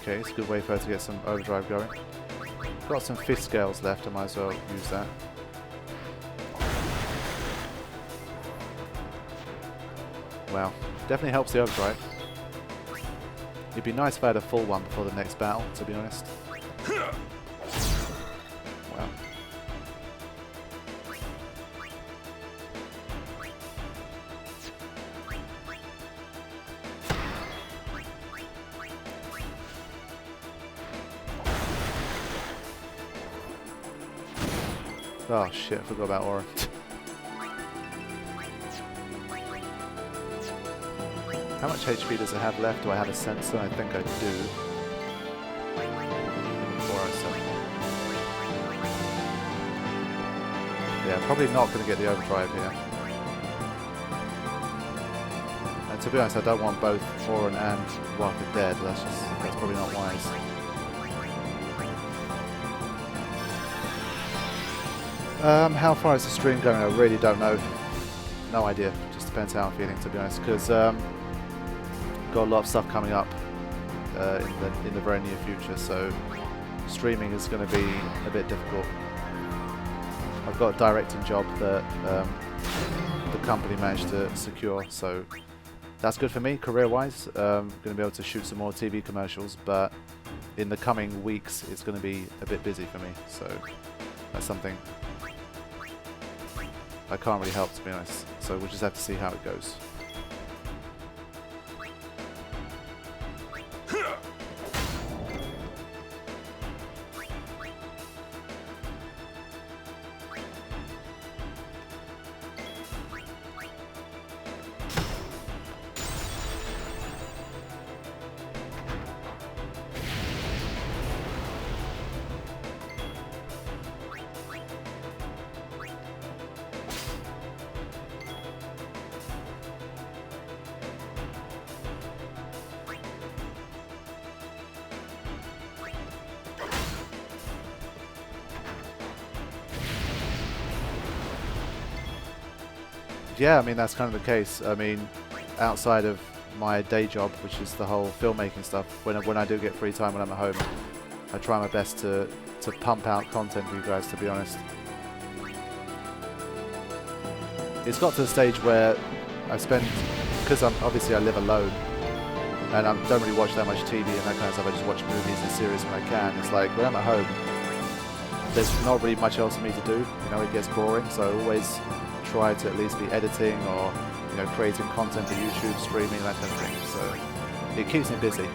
Okay, it's a good way for her to get some overdrive going. Got some fist scales left, I might as well use that. Wow. Definitely helps the overdrive. It'd be nice if I had a full one before the next battle, to be honest. Wow. Oh shit, I forgot about Aura. How much HP does it have left? Do I have a sensor? I think I do. 407. Yeah, probably not going to get the overdrive here. And to be honest, I don't want both Foreign and Walker dead. That's probably not wise. How far is the stream going? I really don't know. No idea. Just depends how I'm feeling, to be honest. Because got a lot of stuff coming up in the very near future, so streaming is going to be a bit difficult. I've got a directing job that the company managed to secure, so that's good for me career-wise. I'm going to be able to shoot some more TV commercials, but in the coming weeks it's going to be a bit busy for me, so that's something I can't really help, to be honest, so we'll just have to see how it goes. Yeah, I mean, that's kind of the case. I mean, outside of my day job, which is the whole filmmaking stuff, when I do get free time when I'm at home, I try my best to pump out content for you guys, to be honest. It's got to the stage where I spend, because obviously I live alone, and I don't really watch that much TV and that kind of stuff, I just watch movies and series when I can. It's like, when I'm at home, there's not really much else for me to do, you know, it gets boring, so I always try to at least be editing or, you know, creating content for YouTube, streaming, that kind of thing. So it keeps me busy.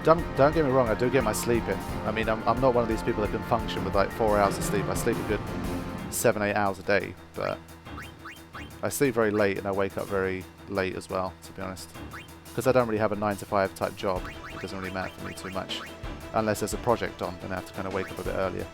Don't get me wrong, I do get my sleep in. I mean, I'm not one of these people that can function with like 4 hours of sleep. I sleep a good 7-8 hours a day, but I sleep very late and I wake up very late as well, to be honest. Because I don't really have a 9-to-5 type job, it doesn't really matter for me too much. Unless there's a project on, then I have to kind of wake up a bit earlier.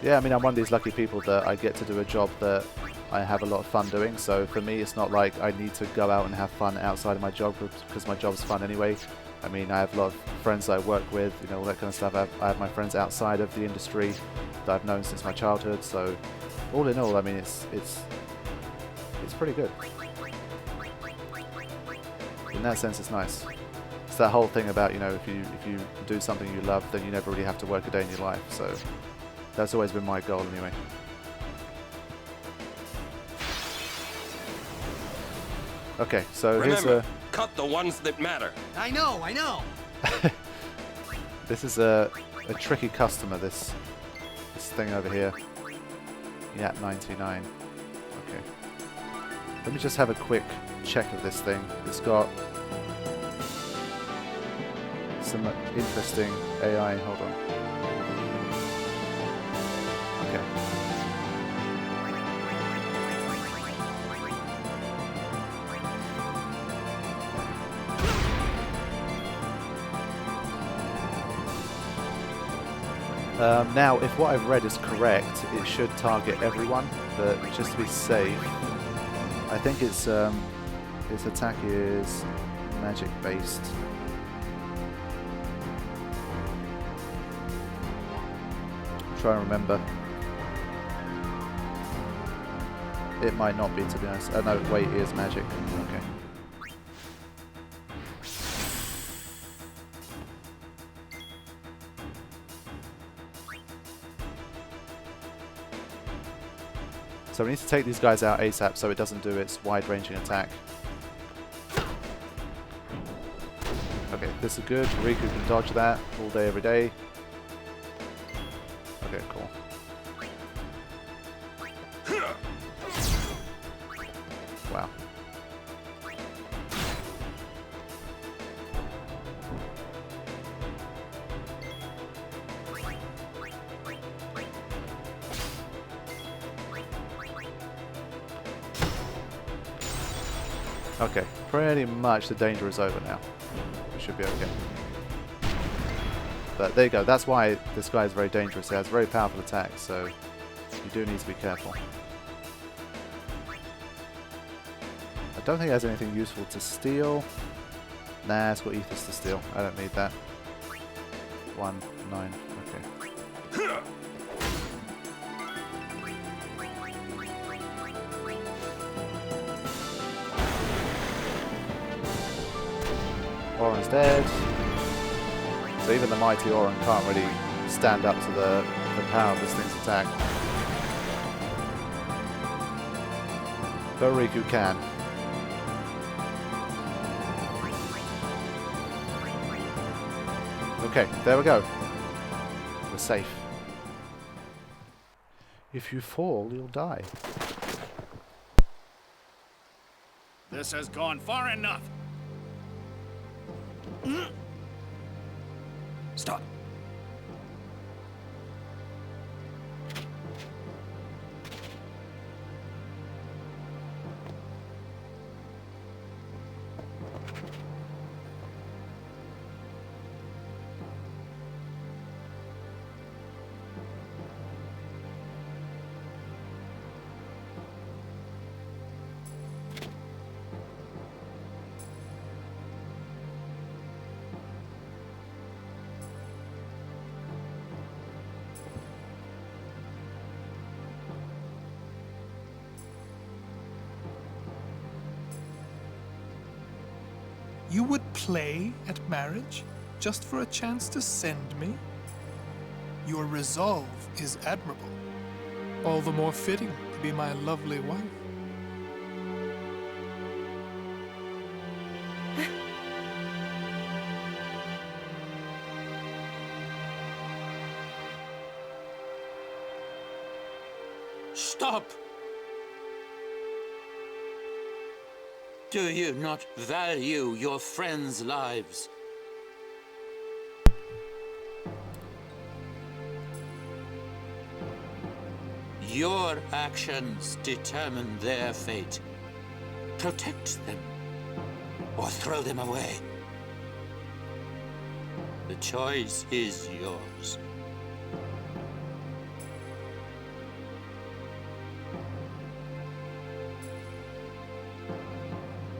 Yeah, I mean, I'm one of these lucky people that I get to do a job that I have a lot of fun doing, so for me it's not like I need to go out and have fun outside of my job because my job's fun anyway. I mean, I have a lot of friends I work with, you know, all that kind of stuff. I have my friends outside of the industry that I've known since my childhood, so all in all, I mean, it's pretty good. In that sense, it's nice. It's that whole thing about, you know, if you do something you love, then you never really have to work a day in your life, so that's always been my goal anyway. Okay, so
remember,
here's a...
cut the ones that matter.
I know.
This is a tricky customer, this thing over here. Yeah, 99. Okay. Let me just have a quick check of this thing. It's got some interesting AI. Hold on. Okay. Now, if what I've read is correct, it should target everyone, but just to be safe, I think its attack is magic based. I'm try and remember. It might not be, to be honest. Oh no, wait, it is magic. Okay. So we need to take these guys out ASAP so it doesn't do its wide-ranging attack. Okay, this is good. Riku can dodge that all day, every day. Okay, cool. Wow. Okay, pretty much the danger is over now. We should be okay. But there you go, that's why this guy is very dangerous. He has very powerful attacks, so you do need to be careful. I don't think it has anything useful to steal. Nah, it's got ethers to steal. I don't need that. 1, 9, okay. Oren's dead. So even the mighty Oren can't really stand up to the power of this thing's attack. But Riku can. Okay, there we go. We're safe. If you fall, you'll die.
This has gone far enough.
Stop.
You would play at marriage just for a chance to send me? Your resolve is admirable. All the more fitting to be my lovely wife.
Stop! Do you not value your friends' lives? Your actions determine their fate. Protect them, or throw them away. The choice is yours.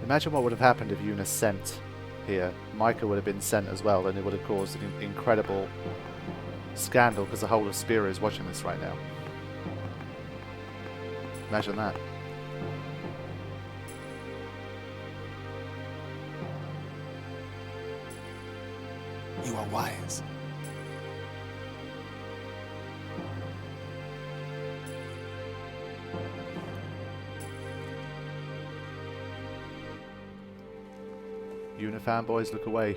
Imagine what would have happened if Yuna sent here. Micah would have been sent as well, and it would have caused an incredible scandal because the whole of Spira is watching this right now. Imagine that.
You are wise.
Yuna fanboys, look away.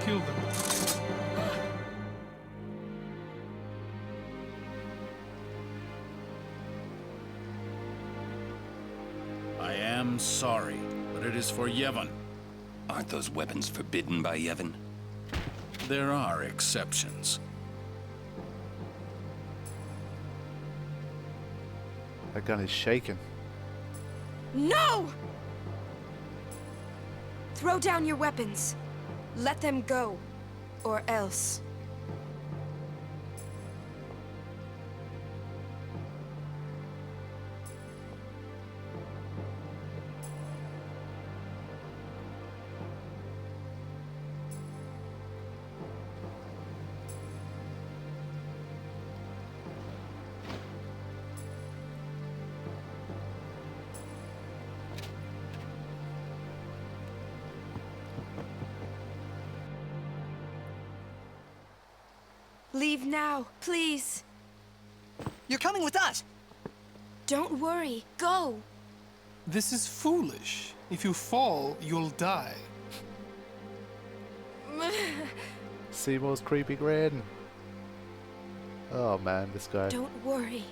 Kill them.
I am sorry,
but it is for Yevon.
Aren't those weapons forbidden by Yevon?
There are exceptions.
That gun is shaking.
No! Throw down your weapons. Let them go. Or else. Leave now, please.
You're coming with us.
Don't worry. Go.
This is foolish. If you fall, you'll die.
Seymour's creepy grin. Oh man, this guy.
Don't worry.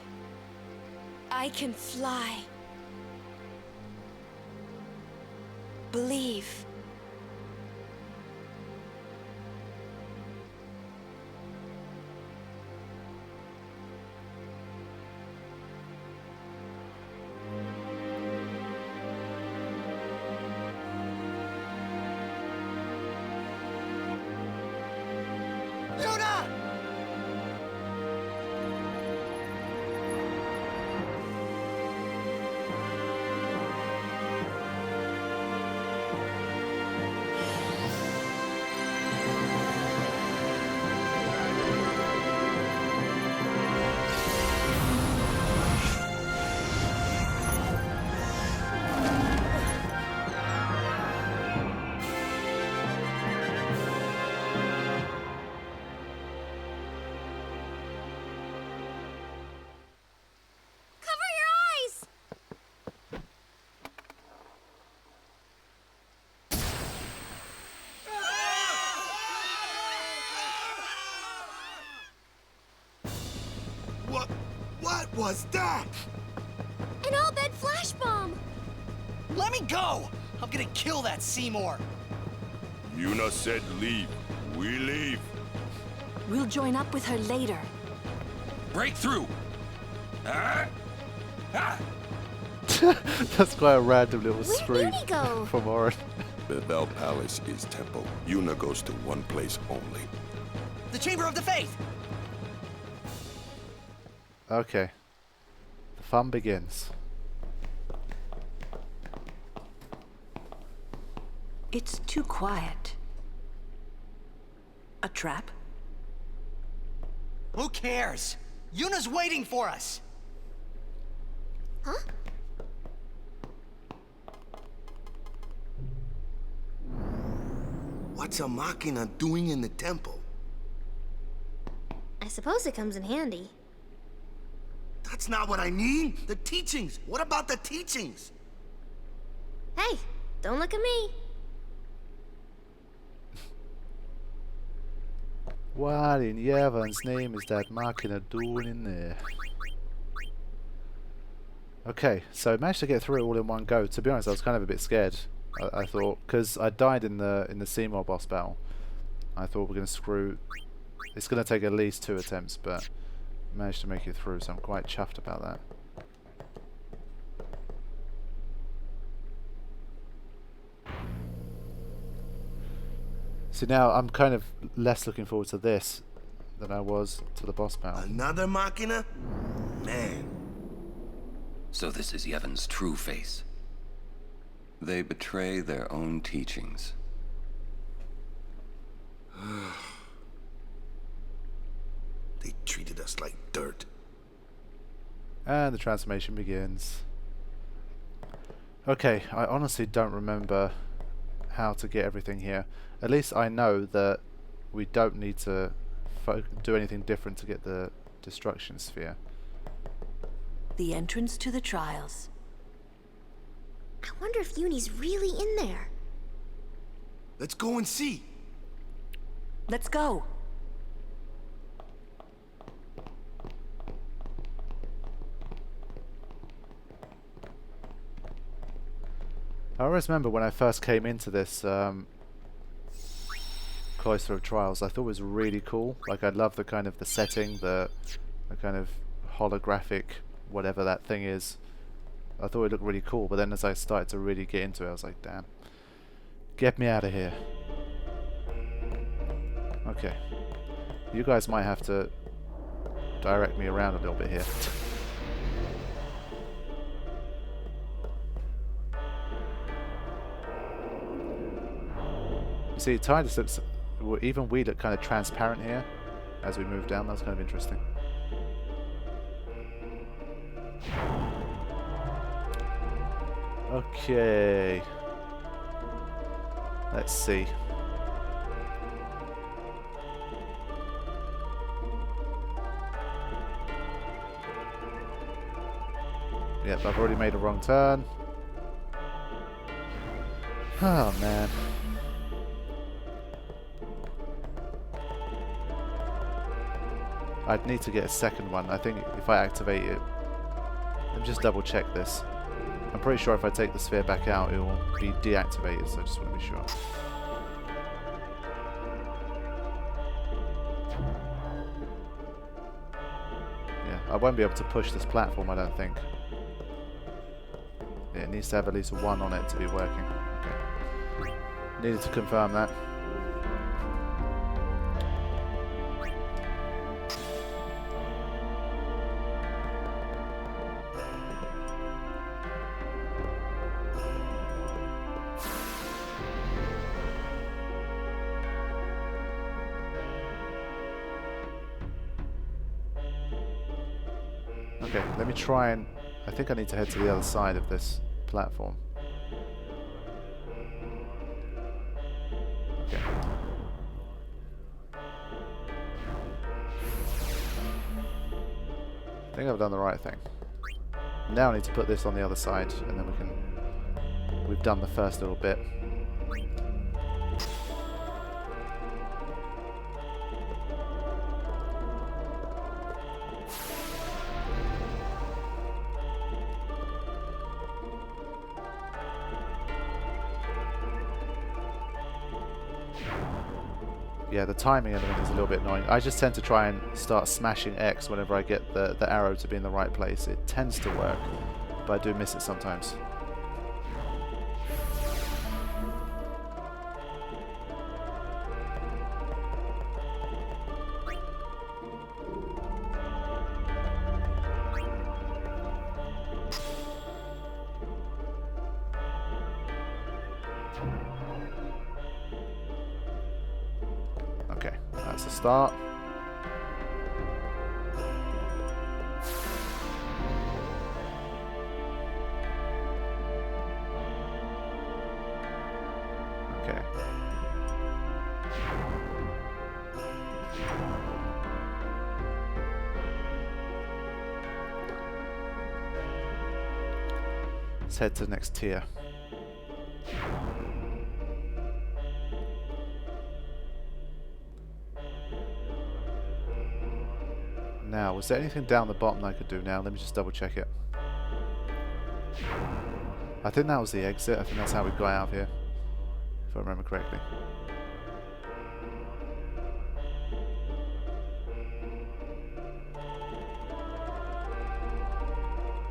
I can fly. Believe.
Yuna!
Cover your eyes!
What was that?
An all-bed flash bomb!
Let me go! I'm gonna kill that Seymour.
Yuna said leave. We leave.
We'll join up with her later.
Break through! Ah! Ah!
That's quite a random little
Where'd
scream
Yuni go?
from Oren.
Bevelle Palace is temple. Yuna goes to one place only.
The Chamber of the Faith!
Okay. The fun begins.
It's too quiet. A trap?
Who cares? Yuna's waiting for us!
Huh?
What's a machina doing in the temple?
I suppose it comes in handy.
That's not what I mean. The teachings. What about the teachings?
Hey, don't look at me.
What in Yevon's name is that machina doing in there? Okay, so I managed to get through it all in one go. To be honest, I was kind of a bit scared. I thought, because I died in the Seymour boss battle. I thought we're going to screw. It's going to take at least 2 attempts, but managed to make it through, so I'm quite chuffed about that. So now I'm kind of less looking forward to this than I was to the boss battle.
Another machina? Man.
So this is Yevon's true face.
They betray their own teachings.
They treated us like dirt.
And the transformation begins. Okay, I honestly don't remember how to get everything here. At least I know that we don't need to do anything different to get the destruction sphere.
The entrance to the trials.
I wonder if Yuni's really in there.
Let's go and see.
Let's go.
I always remember when I first came into this Cloister of Trials, I thought it was really cool. Like, I love the kind of the setting, the kind of holographic, whatever that thing is. I thought it looked really cool, but then as I started to really get into it, I was like, damn. Get me out of here. Okay. You guys might have to direct me around a little bit here. You see, Tidus looks... Well, even we look kind of transparent here as we move down. That's kind of interesting. Okay. Let's see. Yep, I've already made a wrong turn. Oh, man. I'd need to get a second one. I think if I activate it... Let me just double check this. I'm pretty sure if I take the sphere back out, it will be deactivated, so I just want to be sure. Yeah, I won't be able to push this platform, I don't think. Yeah, it needs to have at least one on it to be working. Okay. Needed to confirm that. Okay, let me try and... I think I need to head to the other side of this platform. Okay. I think I've done the right thing. Now I need to put this on the other side, and then we can... We've done the first little bit. Yeah, the timing element is a little bit annoying. I just tend to try and start smashing X whenever I get the arrow to be in the right place. It tends to work, but I do miss it sometimes. Okay, that's a start. Okay. Let's head to the next tier. Now, was there anything down the bottom that I could do now? Let me just double check it. I think that was the exit. I think that's how we got out of here, if I remember correctly.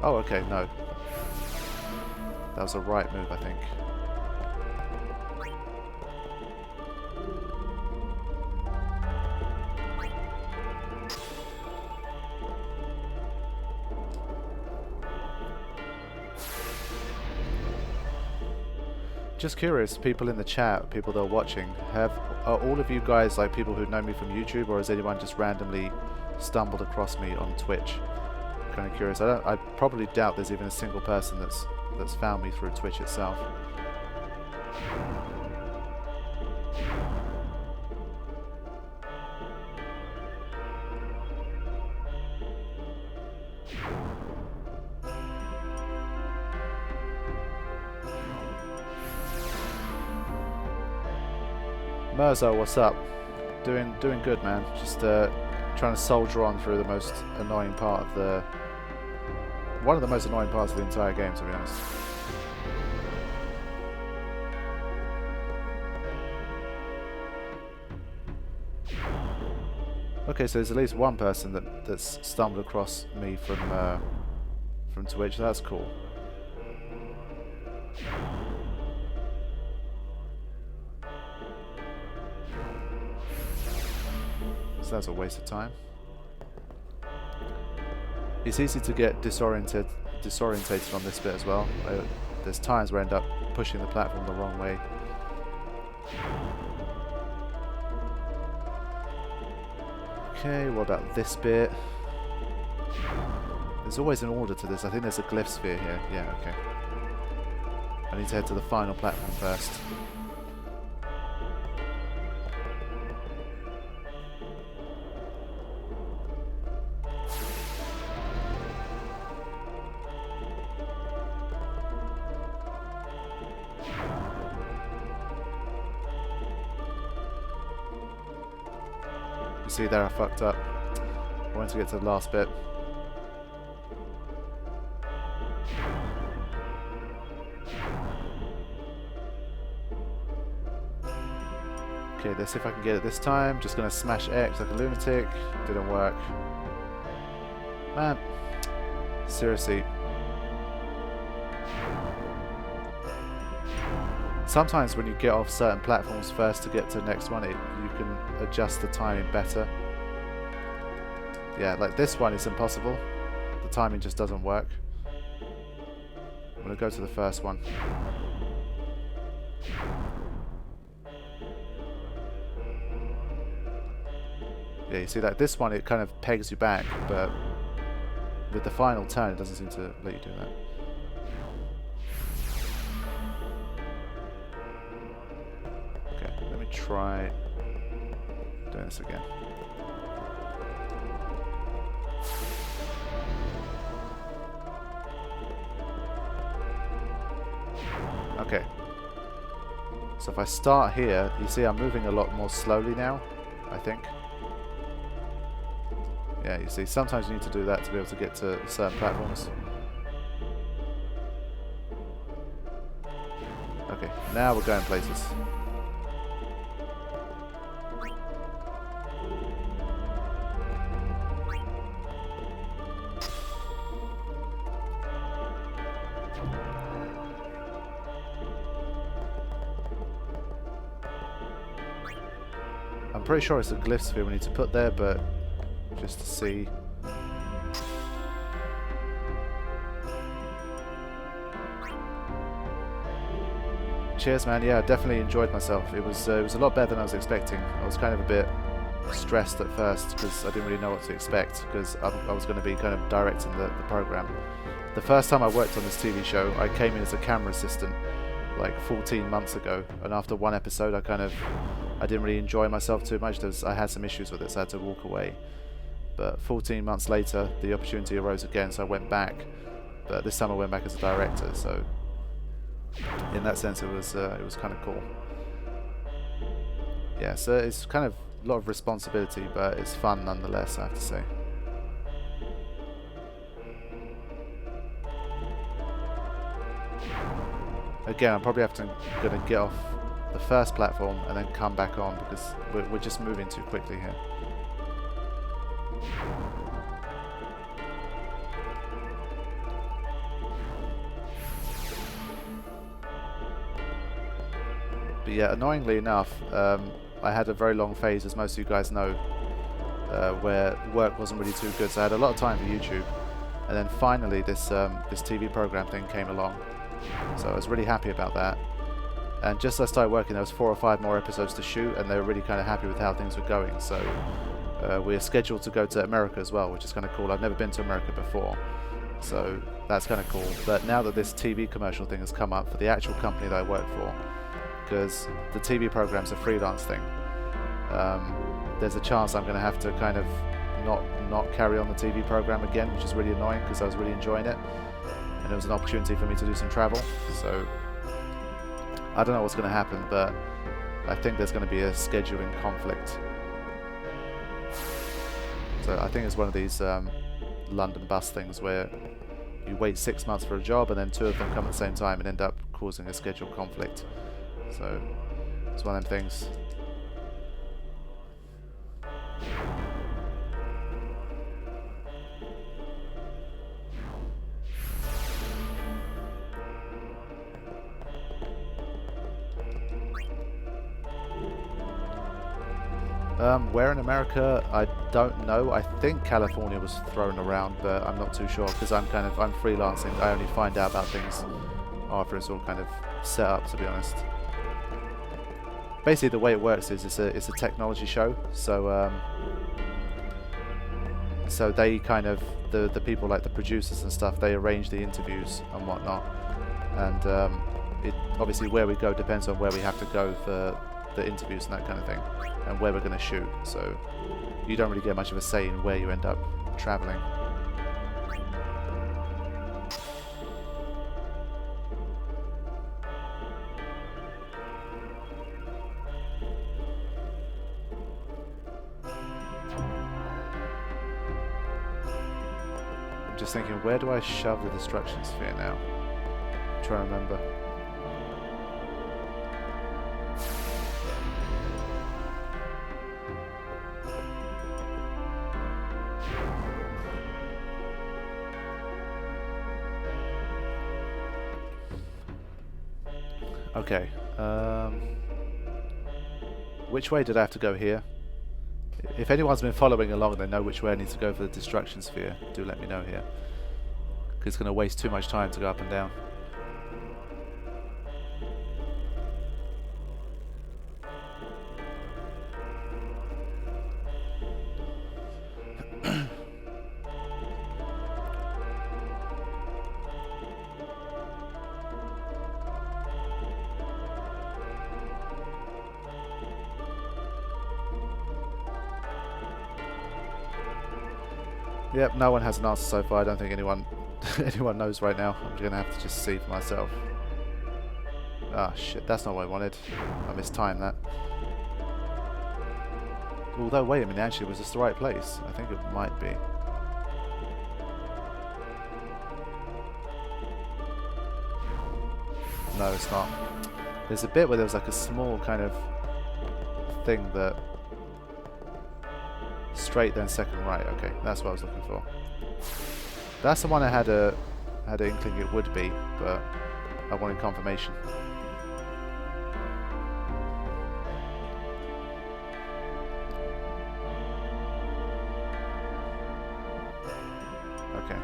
Oh, okay, no. That was a right move, I think. Just curious, people in the chat, people that are watching, are all of you guys like people who know me from YouTube, or has anyone just randomly stumbled across me on Twitch? Kind of curious. I probably doubt there's even a single person that's found me through Twitch itself. Merzo, what's up? Doing good, man. Just trying to soldier on through the most annoying part of the... One of the most annoying parts of the entire game, to be honest. Okay, so there's at least one person that's stumbled across me from Twitch. That's cool. So that's a waste of time. It's easy to get disorientated on this bit as well. There's times where I end up pushing the platform the wrong way. Okay, what about this bit? There's always an order to this. I think there's a glyph sphere here. Yeah, okay. I need to head to the final platform first. You see there, I fucked up. I wanted to get to the last bit. Okay, let's see if I can get it this time. Just gonna smash X like a lunatic. Didn't work. Man, seriously. Sometimes when you get off certain platforms first to get to the next one, you can adjust the timing better. Yeah, like this one is impossible. The timing just doesn't work. I'm gonna go to the first one. Yeah, you see that this one, it kind of pegs you back, but with the final turn it doesn't seem to let you do that. Okay, let me try doing this again. Okay. So if I start here, you see I'm moving a lot more slowly now, I think. Yeah, you see, sometimes you need to do that to be able to get to certain platforms. Okay, now we're going places. I'm pretty sure it's a glyph sphere we need to put there, but just to see. Cheers, man. Yeah, I definitely enjoyed myself. It was a lot better than I was expecting. I was kind of a bit stressed at first because I didn't really know what to expect, because I was going to be kind of directing the program. The first time I worked on this TV show, I came in as a camera assistant like 14 months ago, and after one episode I didn't really enjoy myself too much. I had some issues with it, so I had to walk away. But 14 months later, the opportunity arose again, so I went back. But this time I went back as a director, so in that sense it was kind of cool. Yeah, so it's kind of a lot of responsibility, but it's fun nonetheless, I have to say. Again, I'm probably going to get off the first platform and then come back on, because we're just moving too quickly here. But yeah, annoyingly enough, I had a very long phase, as most of you guys know, where work wasn't really too good, so I had a lot of time for YouTube. And then finally this TV program thing came along, so I was really happy about that. And just as I started working, there was 4 or 5 more episodes to shoot, and they were really kind of happy with how things were going. So we're scheduled to go to America as well, which is kind of cool. I've never been to America before, so that's kind of cool. But now that this TV commercial thing has come up for the actual company that I work for, because the TV program's a freelance thing, there's a chance I'm going to have to kind of not carry on the TV program again, which is really annoying because I was really enjoying it, and it was an opportunity for me to do some travel. So I don't know what's going to happen, but I think there's going to be a scheduling conflict. So I think it's one of these London bus things where you wait 6 months for a job and then 2 of them come at the same time and end up causing a schedule conflict. So it's one of them things. Where in America, I don't know. I think California was thrown around, but I'm not too sure because I'm freelancing. I only find out about things after it's all kind of set up, to be honest. Basically, the way it works is it's a technology show, so so they kind of the people like the producers and stuff, they arrange the interviews and whatnot, and it obviously where we go depends on where we have to go for the interviews and that kind of thing, and where we're going to shoot. So you don't really get much of a say in where you end up traveling. I'm just thinking, where do I shove the destruction sphere now? I'm trying to remember. Okay, which way did I have to go here? If anyone's been following along, they know which way I need to go for the destruction sphere. Do let me know here, because it's going to waste too much time to go up and down. Yep, no one has an answer so far. I don't think anyone knows right now. I'm going to have to just see for myself. Ah, shit, that's not what I wanted. I mistimed that. Although, wait a minute, actually, was this the right place? I think it might be. No, it's not. There's a bit where there was like a small kind of thing that... Straight, then second right. Okay, that's what I was looking for. That's the one I had an inkling it would be, but I wanted confirmation. Okay.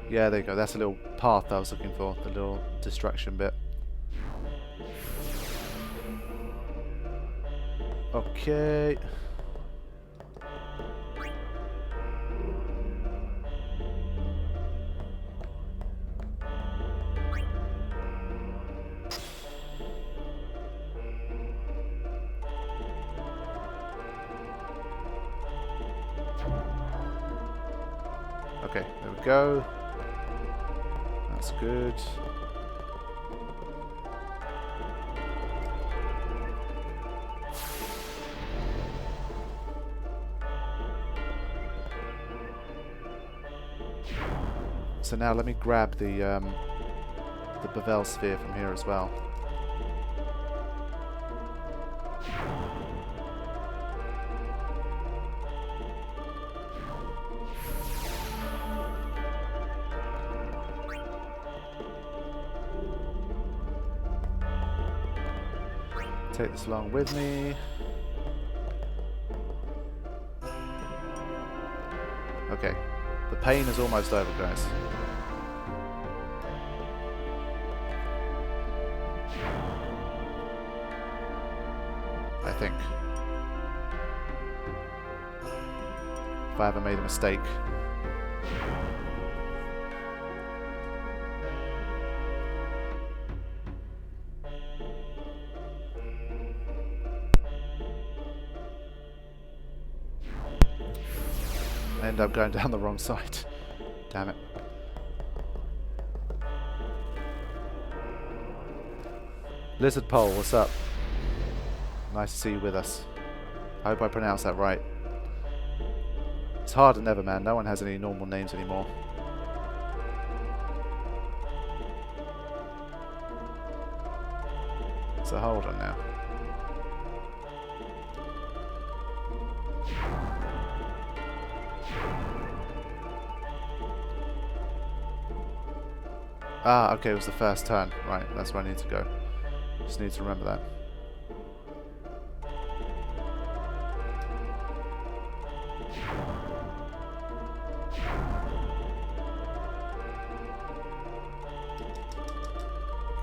Yeah, there you go. That's a little path I was looking for, the little destruction bit. Okay. Okay, there we go. That's good. So now let me grab the Bevelle sphere from here as well. Take this along with me. Okay, the pain is almost over, guys. I think. If I haven't made a mistake. I end up going down the wrong side. Damn it. Lizard Pole, what's up? Nice to see you with us. I hope I pronounced that right. It's hard than ever, man. No one has any normal names anymore. So hold on now. Ah, okay, it was the first turn. Right, that's where I need to go. Just need to remember that.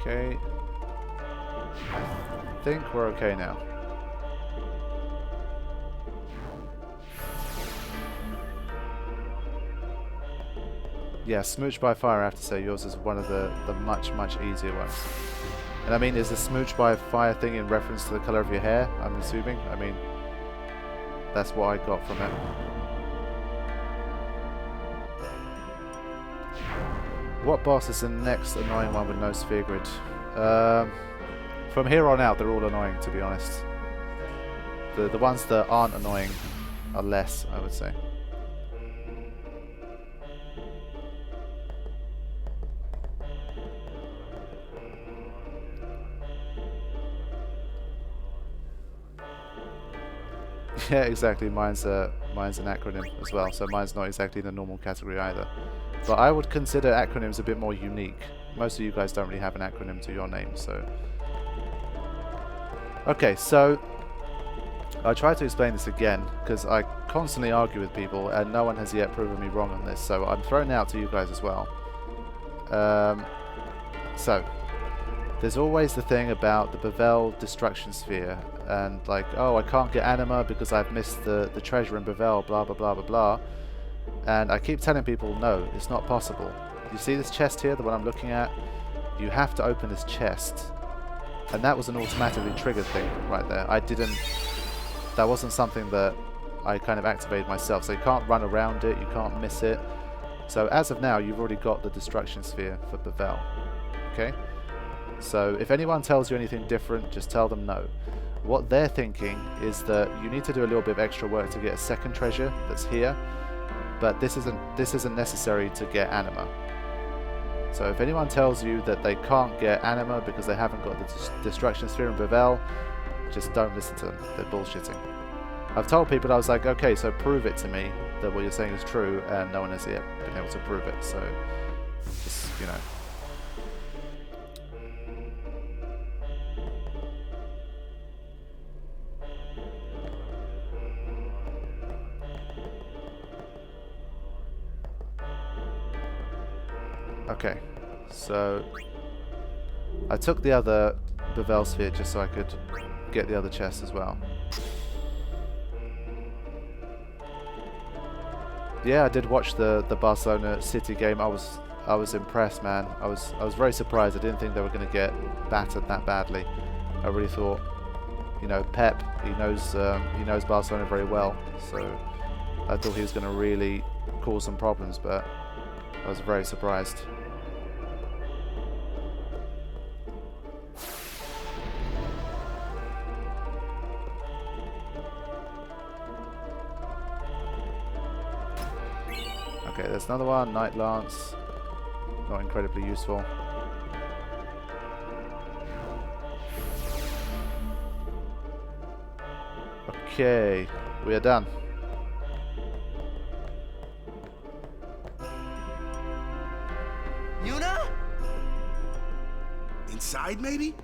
Okay. I think we're okay now. Yeah, Smooch by Fire, I have to say, yours is one of the much easier ones. And I mean, is the Smooch by Fire thing in reference to the colour of your hair, I'm assuming? I mean, that's what I got from it. What boss is the next annoying one with no sphere grid? From here on out, they're all annoying, to be honest. The ones that aren't annoying are less, I would say. Yeah, exactly. Mine's an acronym as well, so mine's not exactly the normal category either. But I would consider acronyms a bit more unique. Most of you guys don't really have an acronym to your name, so... Okay, so... I try to explain this again, because I constantly argue with people, and no one has yet proven me wrong on this, so I'm throwing it out to you guys as well. So... There's always the thing about the Bevelle destruction sphere, and like, oh, I can't get anima because I've missed the treasure in Bevelle, blah blah blah blah blah. And I keep telling people, no, it's not possible. You see this chest here, the one I'm looking at? You have to open this chest. And that was an automatically triggered thing right there. That wasn't something that I kind of activated myself, so you can't run around it, you can't miss it. So as of now, you've already got the destruction sphere for Bevelle. Okay? So if anyone tells you anything different, just tell them no. What they're thinking is that you need to do a little bit of extra work to get a second treasure that's here, but this isn't necessary to get anima. So if anyone tells you that they can't get anima because they haven't got the destruction sphere in Bevelle, just don't listen to them. They're bullshitting. I've told people, I was like, okay, so prove it to me that what you're saying is true, and no one has yet been able to prove it. So just, you know. Okay, so I took the other Bevelle sphere just so I could get the other chest as well. Yeah, I did watch the Barcelona City game. I was impressed, man. I was very surprised. I didn't think they were going to get battered that badly. I really thought, you know, Pep, he knows Barcelona very well, so I thought he was going to really cause some problems, but I was very surprised. Okay, there's another one, Night Lance. Not incredibly useful. Okay, we are done.
Yuna?
Inside, maybe?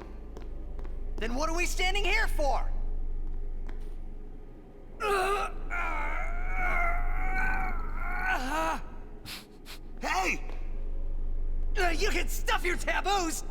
Then what are we standing here for?
Hey!
You can stuff your taboos!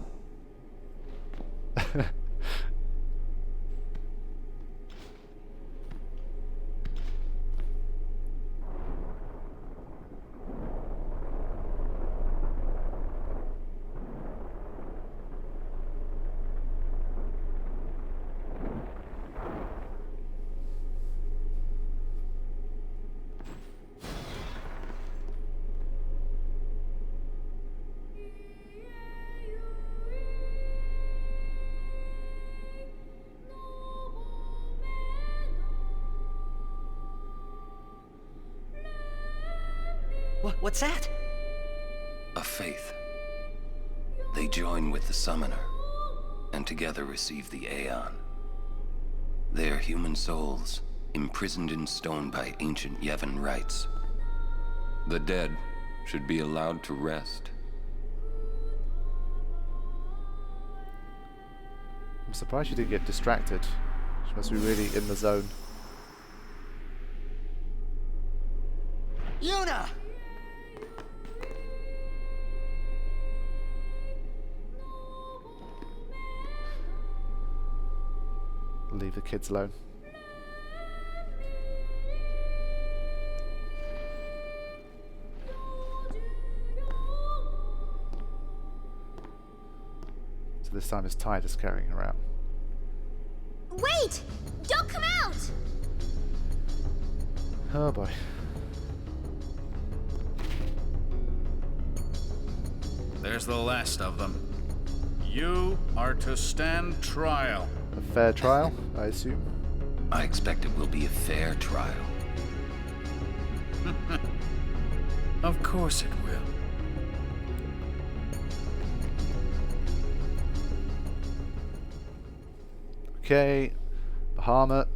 What's that?
A faith. They join with the Summoner, and together receive the Aeon. They are human souls, imprisoned in stone by ancient Yevon rites. The dead should be allowed to rest.
surprised you didn't get distracted. She must be really in the zone.
Yuna!
Leave the kids alone. So this time it's Titus carrying her out.
Wait! Don't come out!
Oh boy.
There's the last of them. You are to stand trial.
A fair trial, I assume?
I expect it will be a fair trial.
Of course it will.
Okay, Bahamut.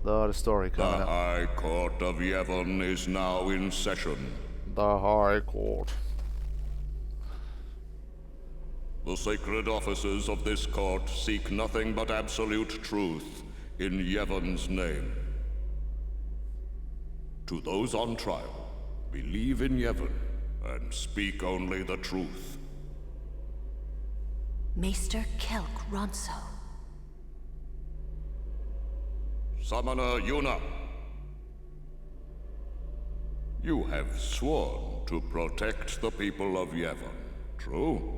Lot of story coming up.
The High Court of Yevon is now in session.
The High Court.
The sacred officers of this court seek nothing but absolute truth in Yevon's name. To those on trial, believe in Yevon and speak only the truth.
Maester Kelk Ronso.
Summoner Yuna, you have sworn to protect the people of Yevon, true?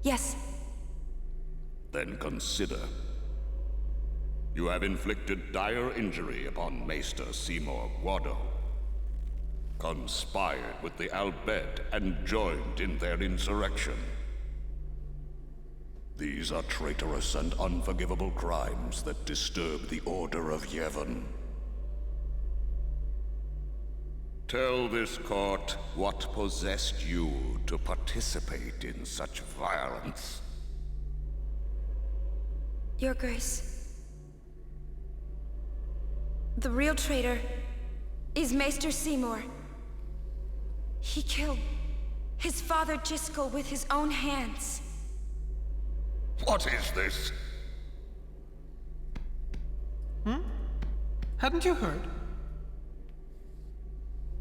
Yes.
Then consider. You have inflicted dire injury upon Maester Seymour Guado, conspired with the Albed and joined in their insurrection. These are traitorous and unforgivable crimes that disturb the order of Yevon. Tell this court what possessed you to participate in such violence.
Your Grace. The real traitor is Maester Seymour. He killed his father Jiskel with his own hands.
What is this?
Hadn't you heard?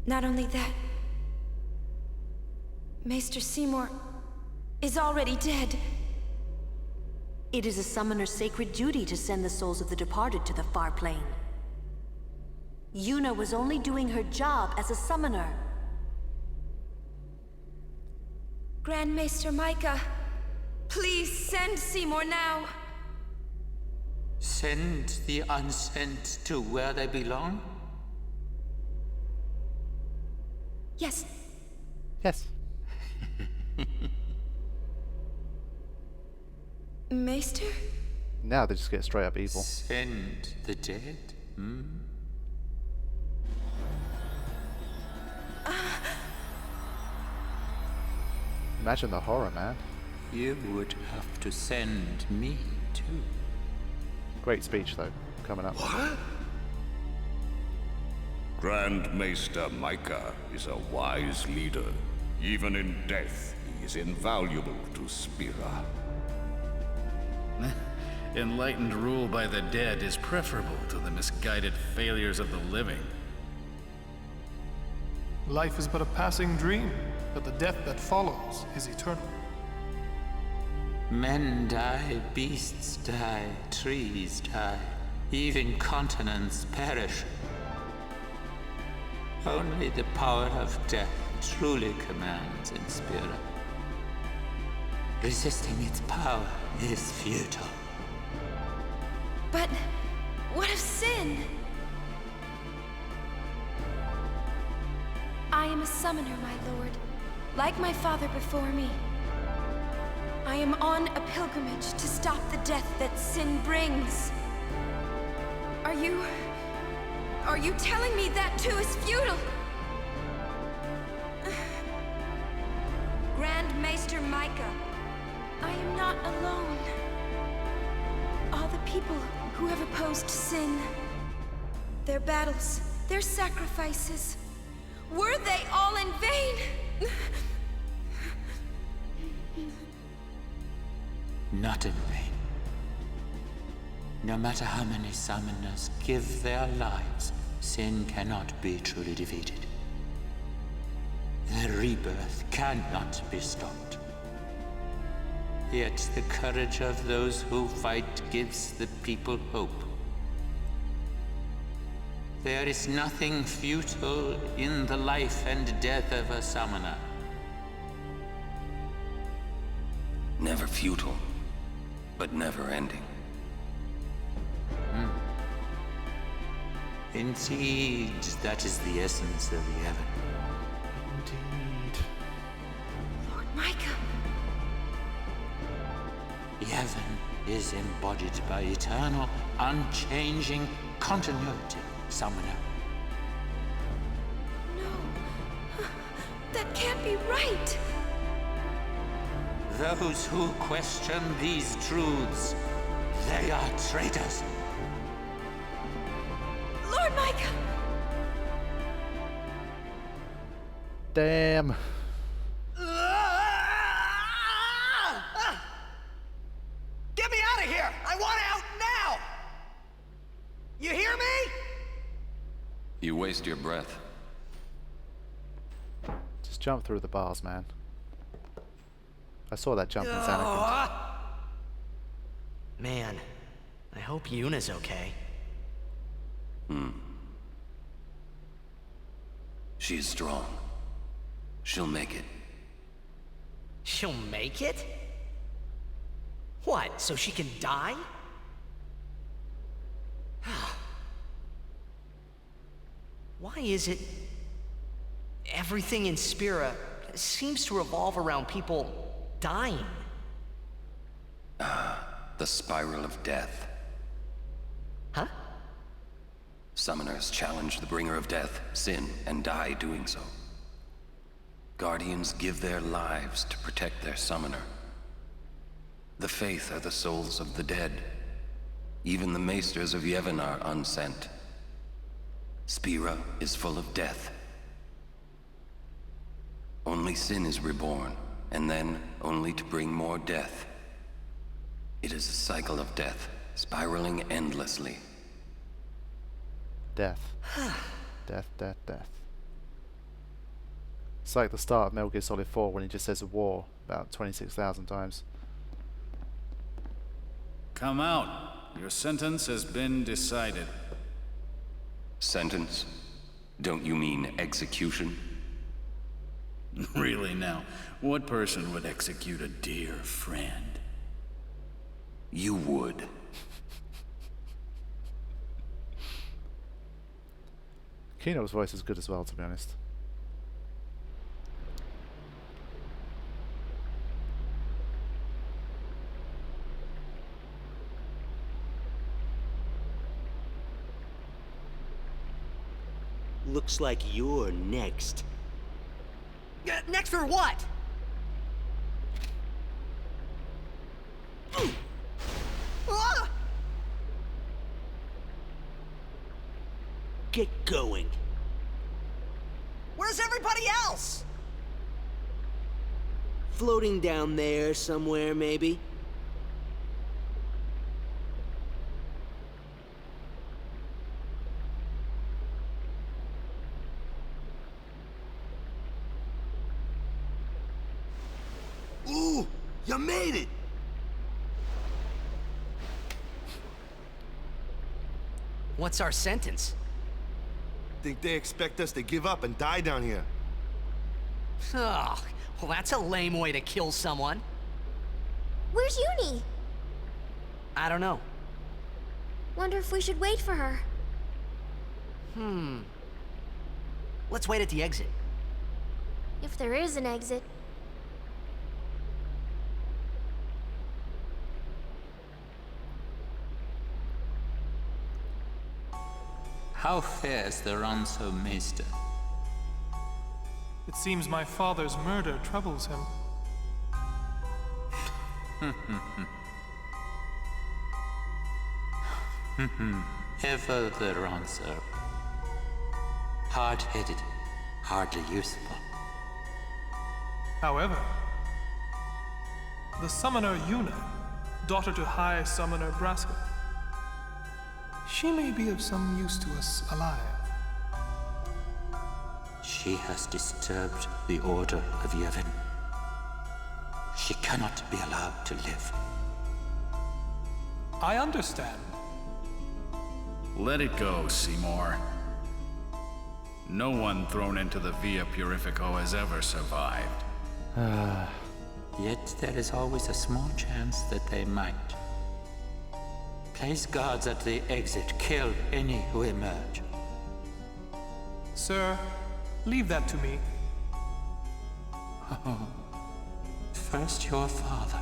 Not only that, Maester Seymour is already dead.
It is a summoner's sacred duty to send the souls of the departed to the far plane. Yuna was only doing her job as a summoner.
Grand Maester Micah, please send Seymour now.
Send the unsent to where they belong?
Yes.
Yes.
Maester?
Now they just get straight up evil.
Send the dead?
Imagine the horror, man.
You would have to send me too.
Great speech, though, coming up.
What? Grand Maester Micah is a wise leader. Even in death, he is invaluable to Spira.
Enlightened rule by the dead is preferable to the misguided failures of the living.
Life is but a passing dream, but the death that follows is eternal.
Men die, beasts die, trees die, even continents perish. Only the power of death truly commands in Spira. Resisting its power is futile.
But what of sin? I am a summoner, my lord, like my father before me. I am on a pilgrimage to stop the death that sin brings. Are you telling me that too is futile? Grand Maester Micah, I am not alone. All the people who have opposed sin, their battles their sacrifices, were they all in vain?
Not in vain. No matter how many summoners give their lives, sin cannot be truly defeated. The rebirth cannot be stopped. Yet the courage of those who fight gives the people hope. There is nothing futile in the life and death of a summoner.
Never futile, but never ending.
Indeed, that is the essence of Yevon.
Indeed.
Lord Micah.
Yevon is embodied by eternal, unchanging continuity, summoner.
No. That can't be right.
Those who question these truths, they are traitors.
Lord Micah!
Damn.
Get me out of here! I want out now! You hear me?
You waste your breath.
Just jump through the bars, man. I saw that jump in Anakin.
Man, I hope Yuna's okay.
She's strong. She'll make it.
She'll make it? What, so she can die? Why is it everything in Spira seems to revolve around people dying?
The spiral of death.
Huh?
Summoners challenge the bringer of death, sin, and die doing so. Guardians give their lives to protect their summoner. The Faith are the souls of the dead. Even the maesters of Yevon are unsent. Spira is full of death. Only sin is reborn, and then only to bring more death. It is a cycle of death, spiraling endlessly.
Death. Death, death, death. It's like the start of Metal Gear Solid 4 when he just says war about 26,000 times.
Come out. Your sentence has been decided.
Sentence? Don't you mean execution?
Really now, what person would execute a dear friend?
You would.
Kino's voice is good as well, to be honest.
Looks like you're next.
Next for what?
Get going.
Where's everybody else?
Floating down there somewhere, maybe?
Ooh, you made it!
What's our sentence?
Think they expect us to give up and die down here?
Oh, well, that's a lame way to kill someone.
Where's Uni?
I don't know.
Wonder if we should wait for her.
Let's wait at the exit.
If there is an exit.
How fares the Ranso Maester?
It seems my father's murder troubles him.
Ever the Ranso. hard-headed, hardly usable.
However, the summoner Yuna, daughter to High Summoner Braska, she may be of some use to us alive.
She has disturbed the order of Yevon. She cannot be allowed to live.
I understand.
Let it go, Seymour. No one thrown into the Via Purifico has ever survived.
Yet there is always a small chance that they might. Place guards at the exit. Kill any who emerge.
Sir, leave that to me.
Oh. First your father,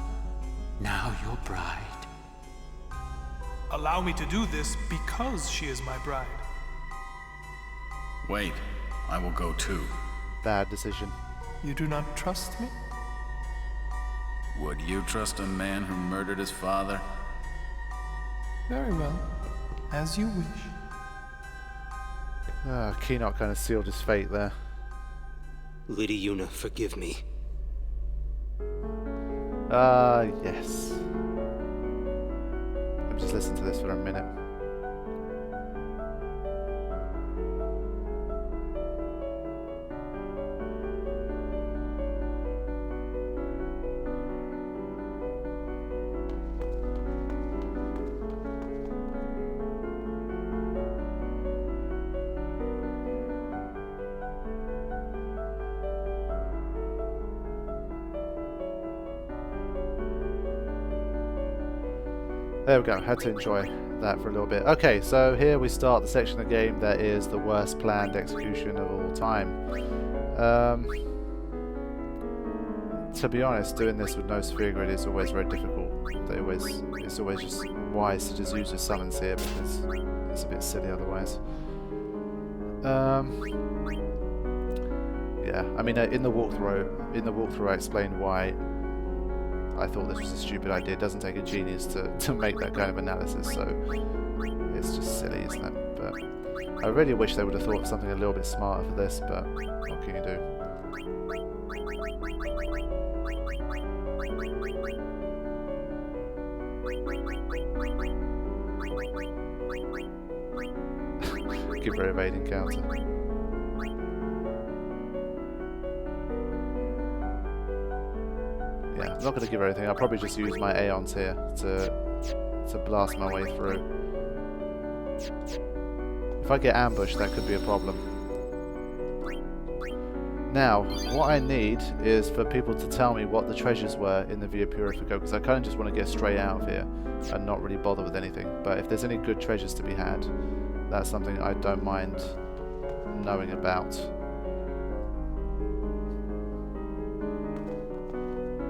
now your bride.
Allow me to do this because she is my bride.
Wait, I will go too.
Bad decision.
You do not trust me?
Would you trust a man who murdered his father?
Very well. As you wish.
Keenock kind of sealed his fate there.
Lady Yuna, forgive me.
Yes. Let me just listen to this for a minute. There we go, had to enjoy that for a little bit. Okay, so here we start the section of the game that is the worst planned execution of all time. To be honest, doing this with no sphere grid is always very difficult. It's always just wise to just use your summons here because it's a bit silly otherwise. Yeah, I mean in the walkthrough I explained why I thought this was a stupid idea. It doesn't take a genius to make that kind of analysis, so it's just silly, isn't it? But I really wish they would have thought of something a little bit smarter for this, but what can you do? Give her evading counter. Yeah, I'm not going to give her anything. I'll probably just use my Aeons here to blast my way through. If I get ambushed, that could be a problem. Now, what I need is for people to tell me what the treasures were in the Via Purifico, because I kind of just want to get straight out of here and not really bother with anything. But if there's any good treasures to be had, that's something I don't mind knowing about.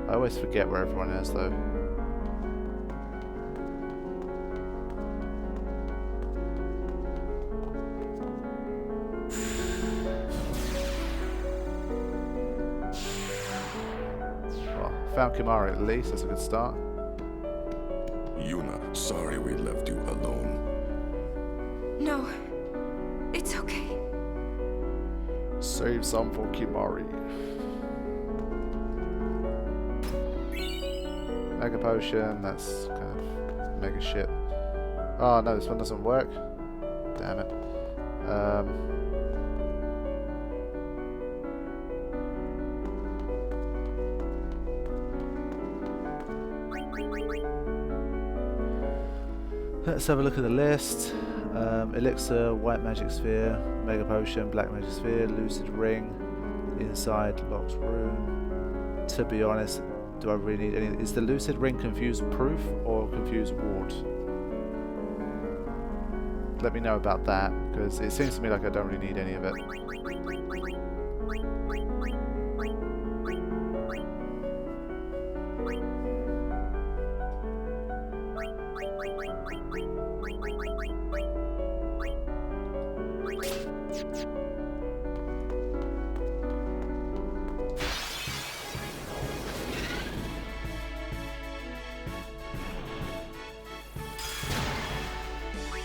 I always forget where everyone is, though. Well, found Kimari at least, that's a good start.
Yuna, sorry we left you alone.
No, it's okay.
Save some for Kimari. Mega potion, that's kind of mega shit. Oh no, this one doesn't work. Damn it. Let's have a look at the list. Elixir, white magic sphere, mega potion, black magic sphere, lucid ring, inside locked room. To be honest, do I really need any? Is the lucid ring confused proof or confused ward? Let me know about that, because it seems to me like I don't really need any of it.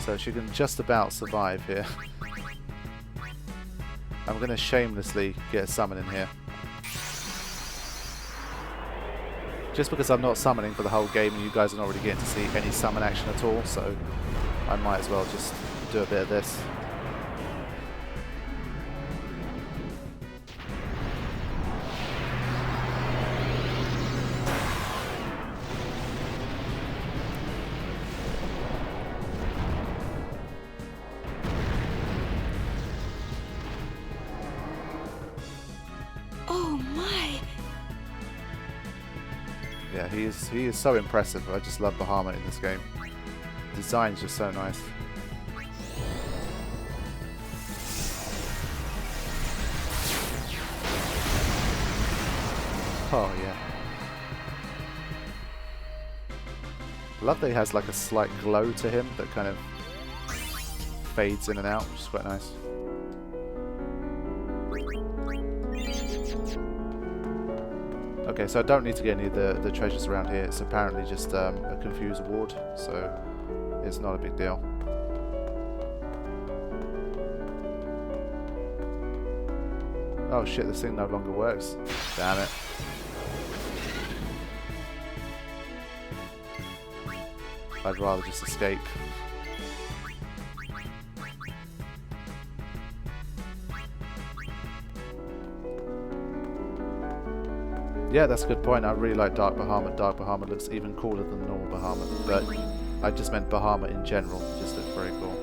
So she can just about survive here. I'm going to shamelessly get a summon in here. Just because I'm not summoning for the whole game and you guys are not really getting to see any summon action at all, so I might as well just do a bit of this.
Oh my!
Yeah, he is so impressive. I just love Bahamut in this game. Design is just so nice. Oh yeah. Love that he has like a slight glow to him that kind of fades in and out, which is quite nice. Okay, so I don't need to get any of the treasures around here. It's apparently just a confused ward, so it's not a big deal. Oh shit, this thing no longer works. Damn it. I'd rather just escape. Yeah, that's a good point. I really like Dark Bahamut. Dark Bahamut looks even cooler than normal Bahamut, but I just meant Bahamut in general. It just looks very cool.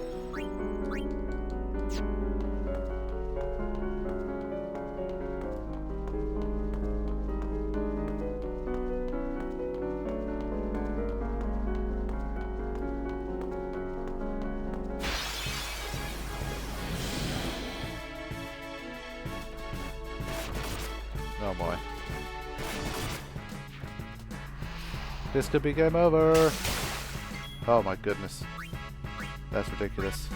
Oh boy. This could be game over. Oh my goodness. That's ridiculous.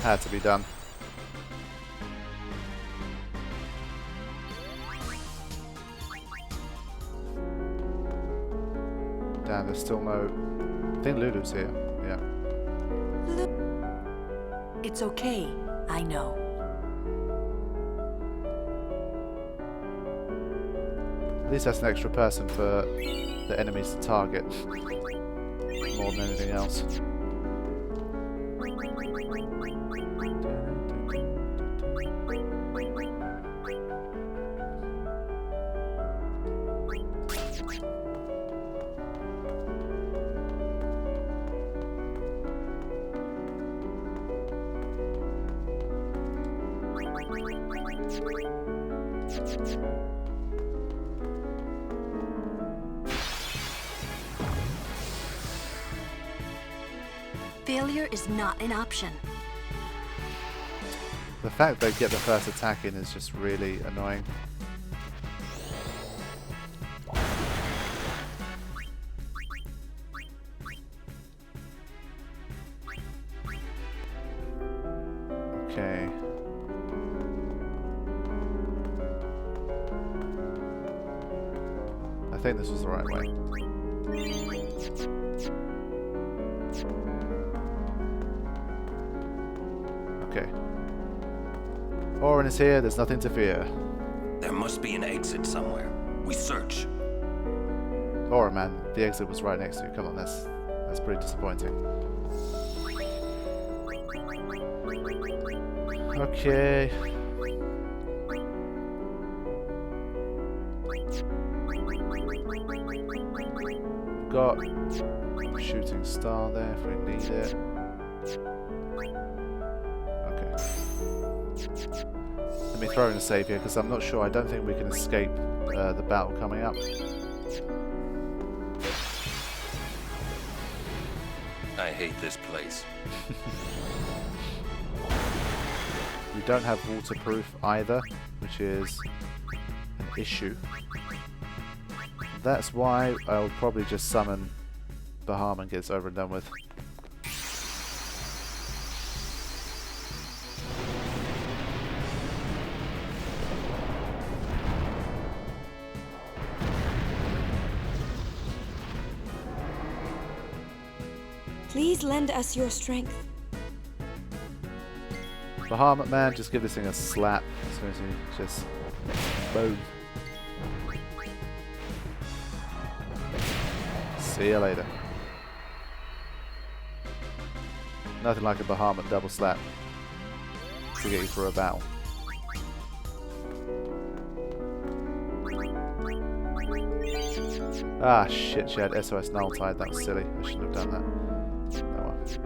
Had to be done. Damn, there's still no... I think Lulu's here. Yeah.
It's okay. I know.
At least that's an extra person for the enemies to target. More than anything else.
Failure is not an option.
The fact they get the first attack in is just really annoying. Okay. I think this was the right way. Okay. Orin is here, there's nothing to fear.
There must be an exit somewhere. We search.
Orin, man, the exit was right next to you. Come on, that's pretty disappointing. Okay. Got shooting star there if we need it. Okay. Let me throw in a save here because I'm not sure. I don't think we can escape the battle coming up.
I hate this place.
We don't have waterproof either, which is an issue. That's why I'll probably just summon Bahamut and get this over and done with.
Please lend us your strength.
Bahamut man, just give this thing a slap. Just boom. See you later. Nothing like a Bahamut double slap to get you through a battle. Ah shit, she had SOS null tied, that was silly. I shouldn't have done that. Oh well.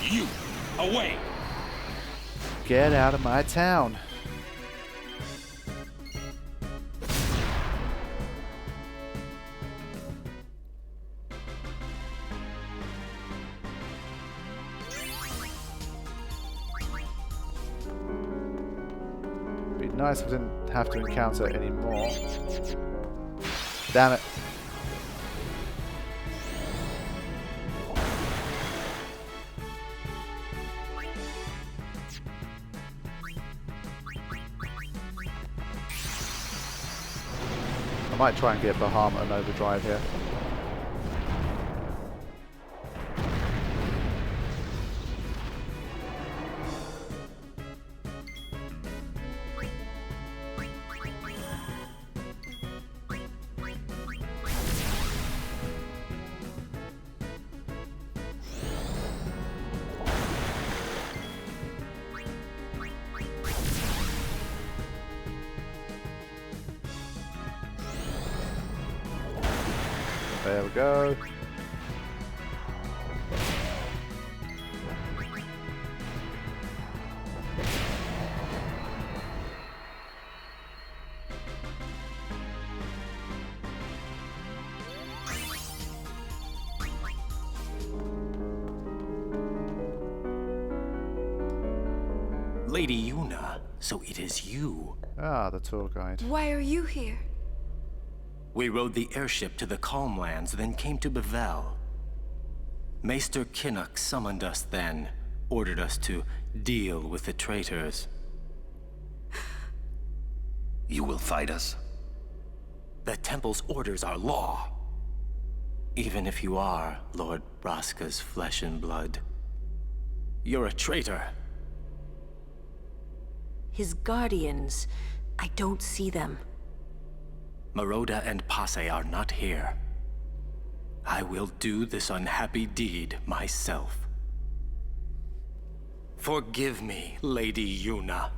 You, away!
Get out of my town. Be nice if I didn't have to encounter any more. Damn it. I might try and get Bahamut an overdrive here. There we go.
Lady Yuna, so it is you.
Ah, the tour guide.
Why are you here?
We rode the airship to the Calmlands, then came to Bevelle. Maester Kinnock summoned us then, ordered us to deal with the traitors.
You will fight us?
The Temple's orders are law. Even if you are Lord Braska's flesh and blood. You're a traitor.
His guardians, I don't see them.
Maroda and Passe are not here. I will do this unhappy deed myself. Forgive me, Lady Yuna.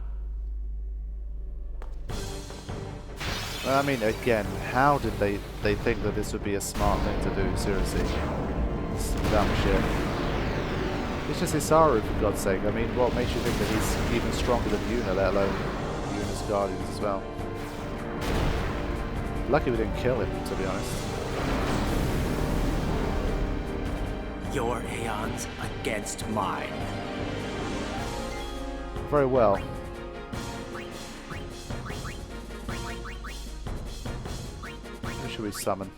I mean, again, how did they think that this would be a smart thing to do? Seriously. It's dumb shit. It's just Isaru, for God's sake. I mean, what makes you think that he's even stronger than Yuna, let alone Yuna's guardians as well? Lucky we didn't kill him, to be honest.
Your aeons against mine.
Very well. Who should we summon?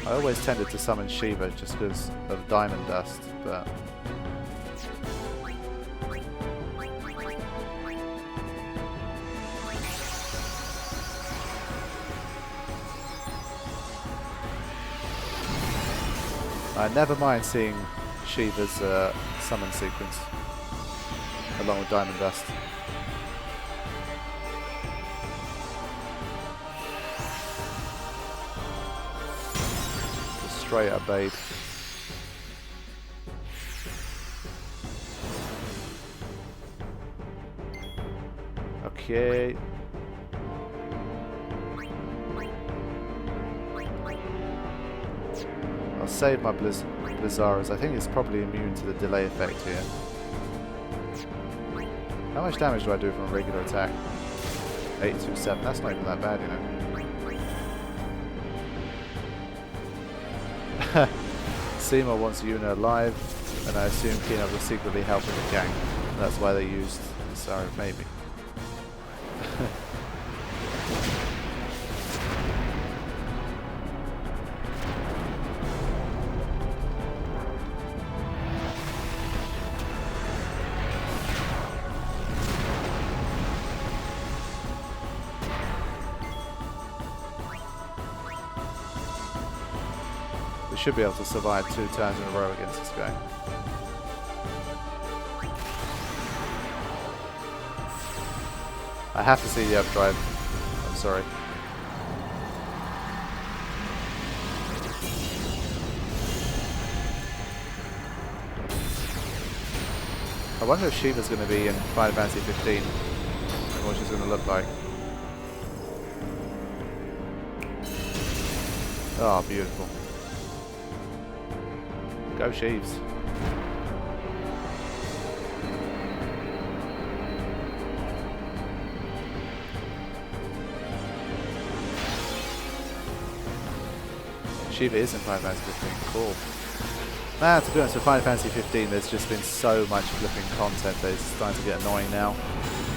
I always tended to summon Shiva just because of Diamond Dust, but... I never mind seeing Shiva's summon sequence along with Diamond Dust. Just straight up Babe. Okay. I'll save my Blizzaras. I think it's probably immune to the delay effect here. How much damage do I do from a regular attack? 827. That's not even that bad, you know. Seymour wants Yuna alive, and I assume Kinnock was secretly helping the gang. That's why they used Sorry, maybe. should be able to survive 2 turns in a row against this guy. I have to see the updrive. I'm sorry. I wonder if Shiva's going to be in Final Fantasy 15 and what she's going to look like. Oh, beautiful. Go Sheaves. Shiva is in Final Fantasy 15. Cool. Man, to be honest, with Final Fantasy 15, there's just been so much flipping content that it's starting to get annoying now.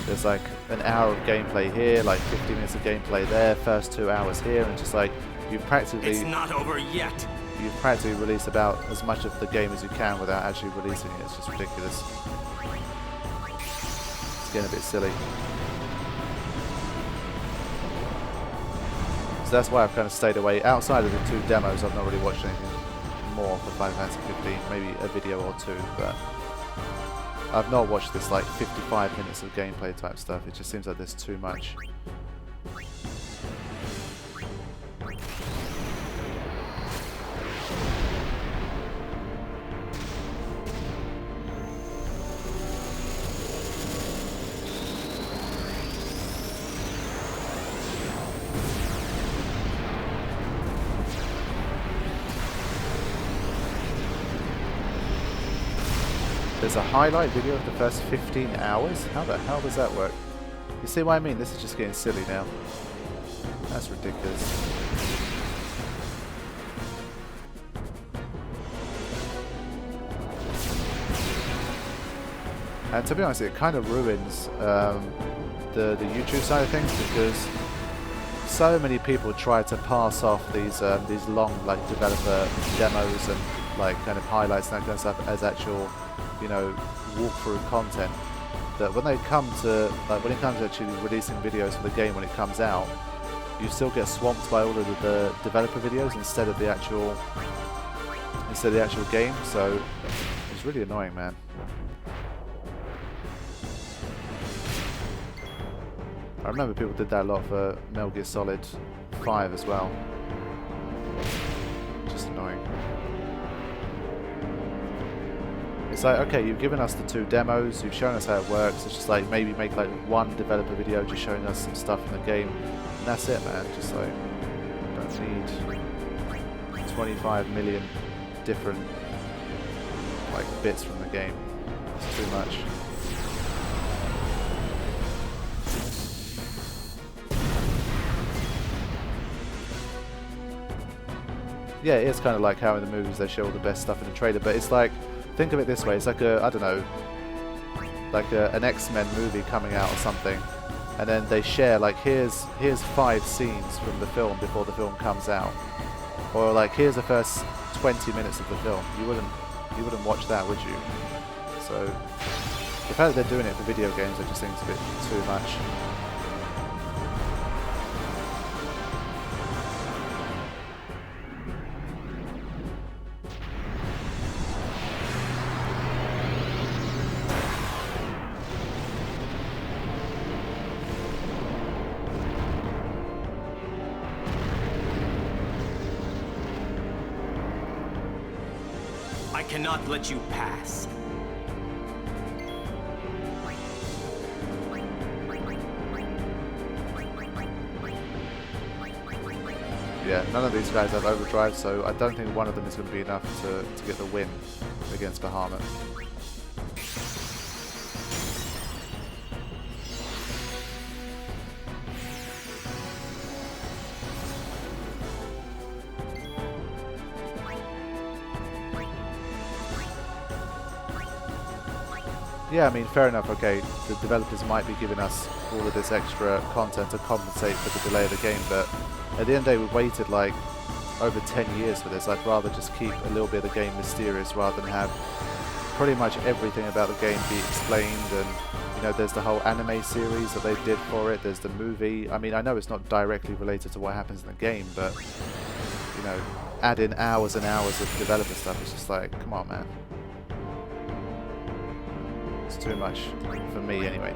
There's like an hour of gameplay here, like 50 minutes of gameplay there, first 2 hours here, and just like you've practically.
It's not over yet.
You've practically released about as much of the game as you can without actually releasing it. It's just ridiculous. It's getting a bit silly. So that's why I've kind of stayed away. Outside of the 2 demos, I've not really watched anything more for Final Fantasy 15, maybe a video or 2, but I've not watched this like 55 minutes of gameplay type stuff. It just seems like there's too much. There's a highlight video of the first 15 hours? How the hell does that work? You see what I mean? This is just getting silly now. That's ridiculous. And to be honest, it kind of ruins the YouTube side of things, because so many people try to pass off these long like developer demos and like kind of highlights and that kind of stuff as actual, you know, walkthrough content, that when they come to when it comes to actually releasing videos for the game when it comes out, you still get swamped by all of the developer videos instead of the actual game. So it's really annoying, man. I remember people did that a lot for Metal Gear Solid 5 as well. Just annoying. It's like, okay, you've given us the 2 demos, you've shown us how it works. It's just like maybe make like 1 developer video just showing us some stuff in the game, and that's it, man. Just like, don't need 25 million different like bits from the game. It's too much. Yeah, it is kind of like how in the movies they show all the best stuff in the trailer, but it's like, think of it this way, it's like a, I don't know, like an X-Men movie coming out or something, and then they share like, here's 5 scenes from the film before the film comes out, or like here's the first 20 minutes of the film. You wouldn't watch that, would you? So the fact that they're doing it for video games, I just think it's a bit too much.
I cannot let you pass.
Yeah, none of these guys have overdrive, so I don't think one of them is going to be enough to get the win against Bahamut. Yeah, I mean, fair enough, okay, the developers might be giving us all of this extra content to compensate for the delay of the game, but at the end of the day, we've waited like over 10 years for this. I'd rather just keep a little bit of the game mysterious rather than have pretty much everything about the game be explained. And, you know, there's the whole anime series that they did for it, there's the movie. I mean, I know it's not directly related to what happens in the game, but you know, add in hours and hours of developer stuff. It's just like, come on, man. It's too much for me anyway.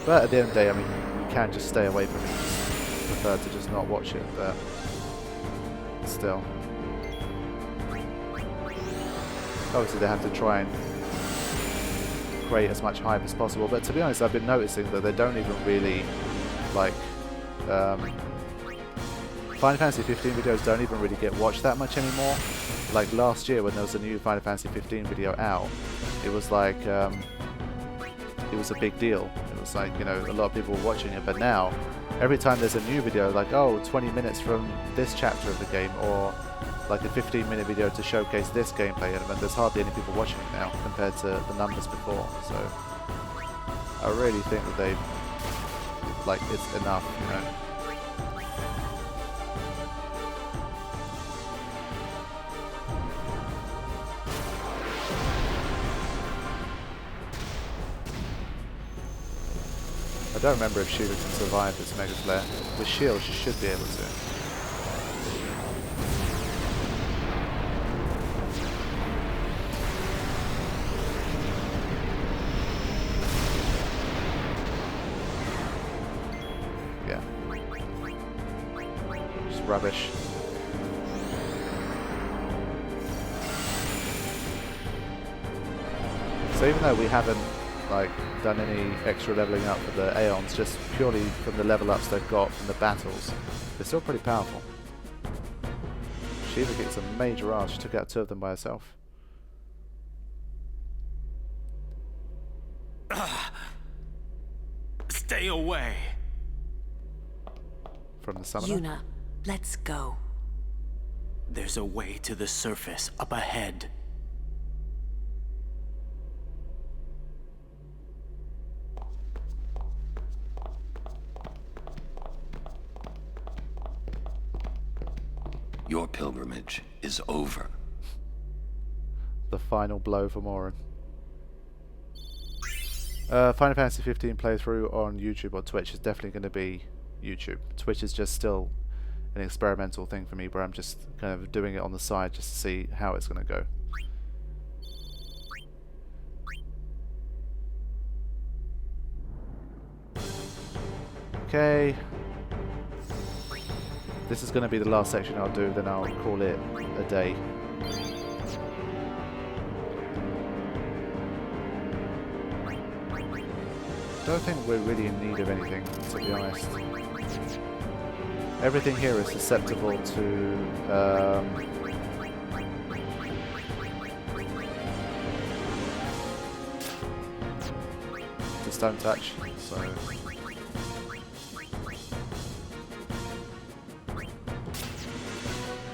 But at the end of the day, I mean, you can just stay away from it. Just prefer to just not watch it, but still. Obviously they have to try and create as much hype as possible, but to be honest, I've been noticing that they don't even really, like, Final Fantasy 15 videos don't even really get watched that much anymore. Like last year when there was a new Final Fantasy 15 video out, it was like, it was a big deal. It was like, you know, a lot of people were watching it, but now, every time there's a new video, like, oh, 20 minutes from this chapter of the game, or like a 15-minute video to showcase this gameplay element, there's hardly any people watching it now compared to the numbers before. So I really think that they, like, it's enough, you know. I don't remember if Shiva can survive this Mega Flare. With shield, she should be able to. Yeah. Just rubbish. So even though we haven't, like, done any extra leveling up for the Aeons, just purely from the level ups they've got from the battles, they're still pretty powerful. Shiva gets a major ass. She took out 2 of them by herself.
Stay away
from the summoner.
Yuna, let's go.
There's a way to the surface up ahead.
Your pilgrimage is over.
The final blow for Morin. Final Fantasy 15 playthrough on YouTube or Twitch is definitely going to be YouTube. Twitch is just still an experimental thing for me, where I'm just kind of doing it on the side just to see how it's going to go. Okay. This is going to be the last section I'll do, then I'll call it a day. Don't think we're really in need of anything, to be honest. Everything here is susceptible to stone touch, so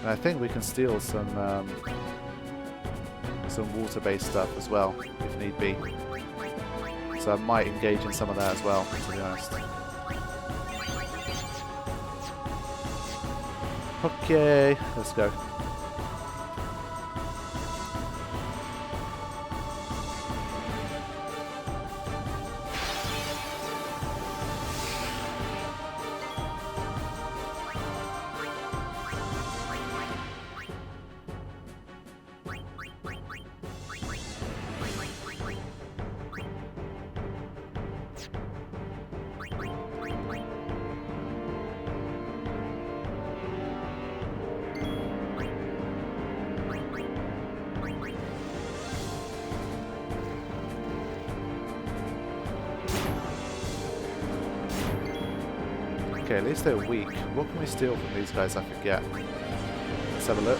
and I think we can steal some water-based stuff as well, if need be. So I might engage in some of that as well, to be honest. Okay, let's go. Okay, at least they're weak. What can we steal from these guys? I forget. Let's have a look.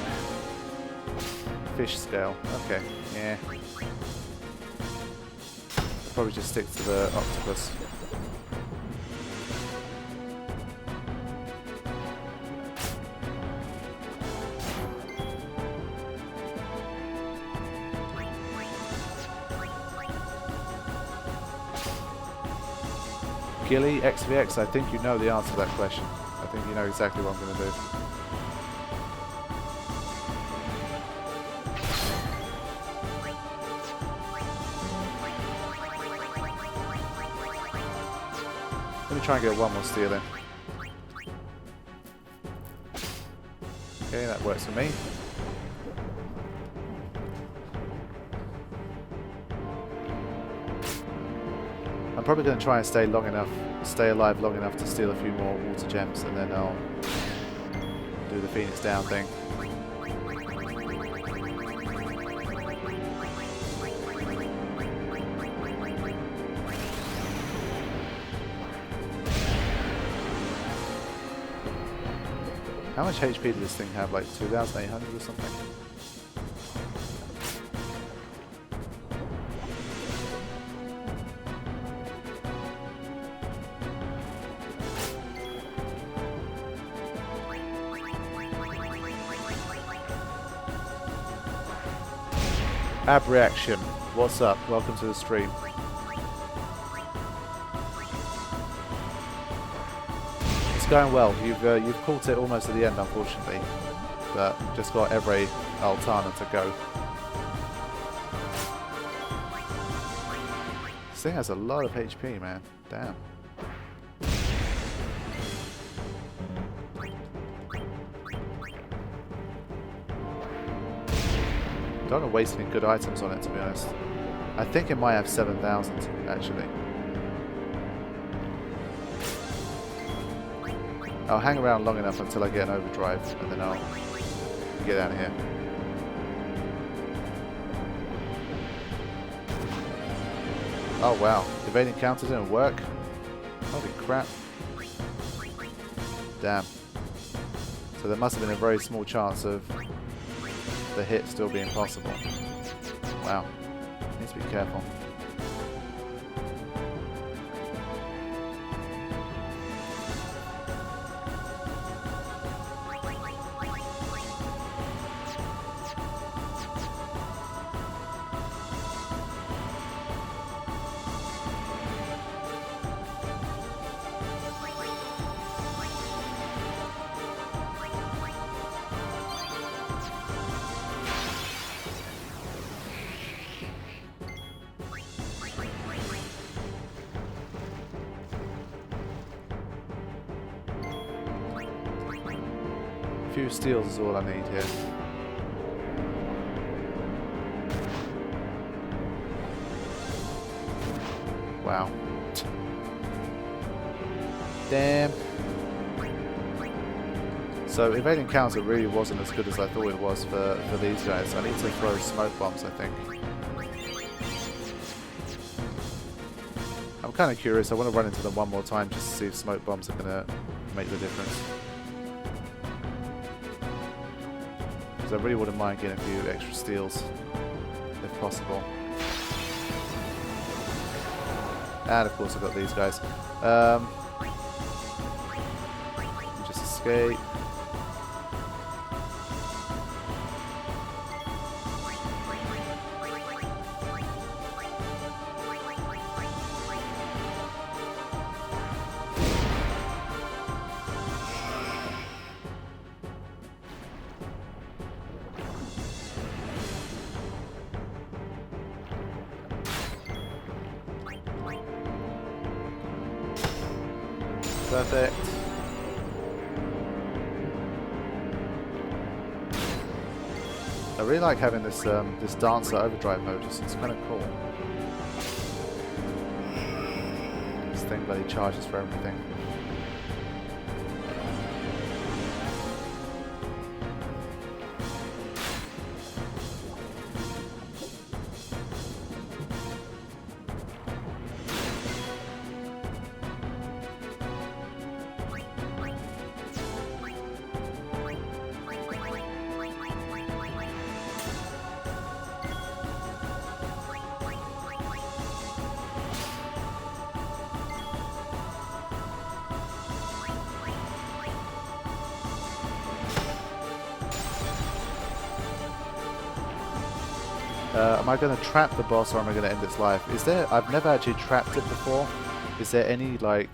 Fish scale. Okay, yeah. Probably just stick to the octopus. Gilly, XVX, I think you know the answer to that question. I think you know exactly what I'm going to do. Let me try and get one more steal in. Okay, that works for me. I'm probably going to try and stay alive long enough to steal a few more water gems, and then I'll do the Phoenix down thing. How much HP did this thing have? Like 2,800 or something? Ab Reaction, what's up? Welcome to the stream. It's going well. You've caught it almost at the end, unfortunately, but just got Evrae Altana to go. This thing has a lot of HP, man. Damn. Don't want to waste any good items on it, to be honest. I think it might have 7,000 actually. I'll hang around long enough until I get an overdrive, and then I'll get out of here. Oh wow, evading counter didn't work? Holy crap. Damn. So there must have been a very small chance of the hit still being possible. Wow. Need to be careful. Few steals is all I need here. Wow. Damn. So evading counter really wasn't as good as I thought it was for these guys. I need to throw smoke bombs, I think. I'm kind of curious. I want to run into them one more time just to see if smoke bombs are going to make the difference. I really wouldn't mind getting a few extra steals, if possible. And of course I've got these guys. Just escape. Perfect. I really like having this this dancer overdrive mode. It's kind of cool. This thing bloody charges for everything. Am I going to trap the boss or am I going to end its life? Is there... I've never actually trapped it before. Is there any, like,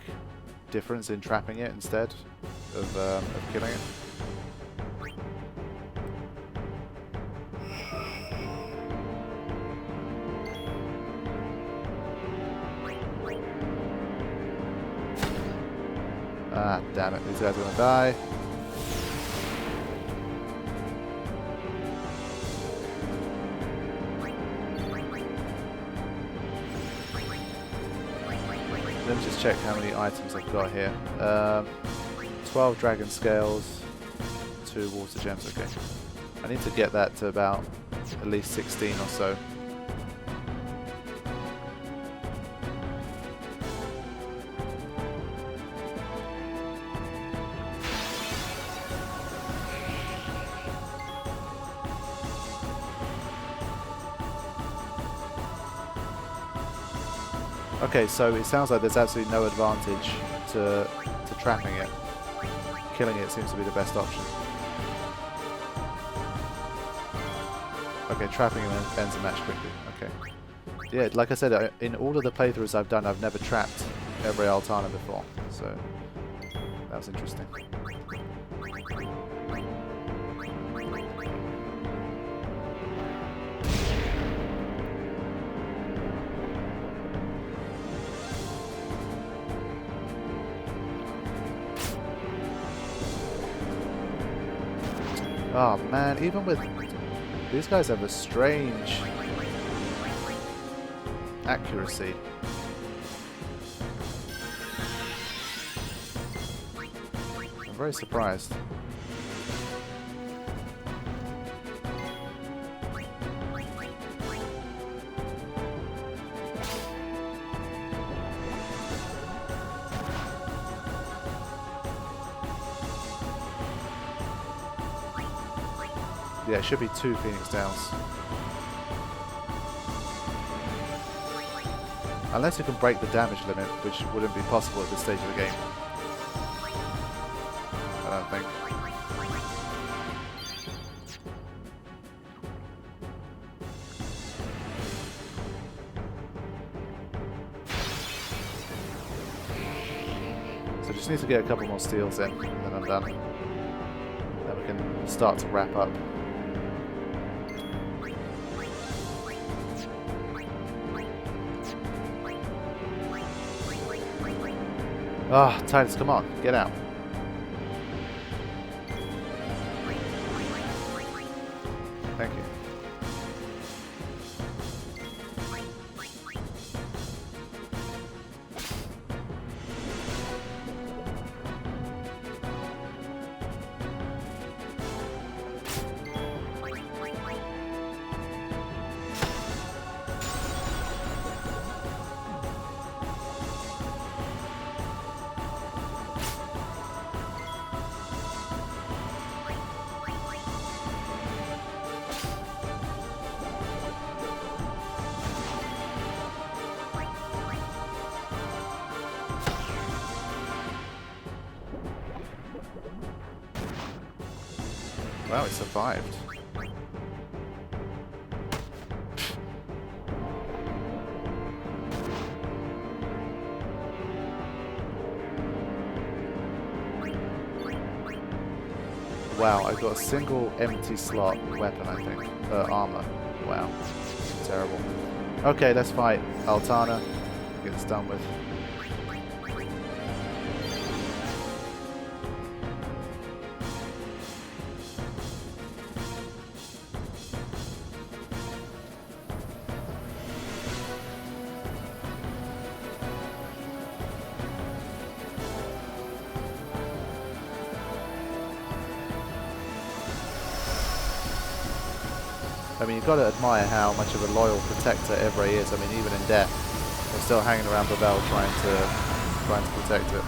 difference in trapping it instead of killing it? Ah, damn it. These guys are going to die. let me just check how many items I've got here. 12 dragon scales, 2 water gems. Okay, I need to get that to about at least 16 or so. Okay, so it sounds like there's absolutely no advantage to trapping it. Killing it seems to be the best option. Okay, trapping it ends the match quickly. Okay. Yeah, like I said, in all of the playthroughs I've done, I've never trapped Evrae Altana before, so that was interesting. Oh man, even with these guys have a strange accuracy. I'm very surprised. Yeah, it should be 2 Phoenix Downs. Unless you can break the damage limit, which wouldn't be possible at this stage of the game. I don't think. So just need to get a couple more steals in, and then I'm done. Then we can start to wrap up. Ah, Titus, come on, get out. Thank you. Wow, it survived. Wow, I got a single empty slot weapon, I think. Armor. Wow. Terrible. Okay, let's fight Altana. Get this done with. I mean, you've got to admire how much of a loyal protector Evrae is. I mean, even in death, they're still hanging around Bevelle trying to protect it.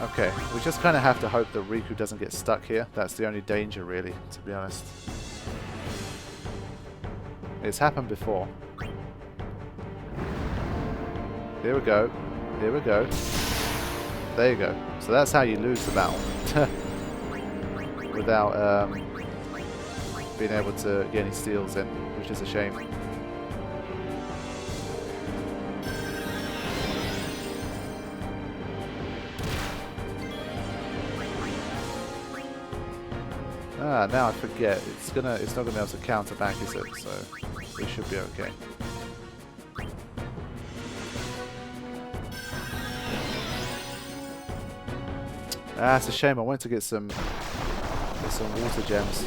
Okay, we just kind of have to hope that Riku doesn't get stuck here. That's the only danger, really, to be honest. It's happened before. Here we go. Here we go. There you go. So that's how you lose the battle. Without being able to get any steals in, which is a shame. Ah, now I forget. It's not gonna be able to counter back, is it? So we should be okay. Ah, it's a shame. I wanted to get some for some water gems.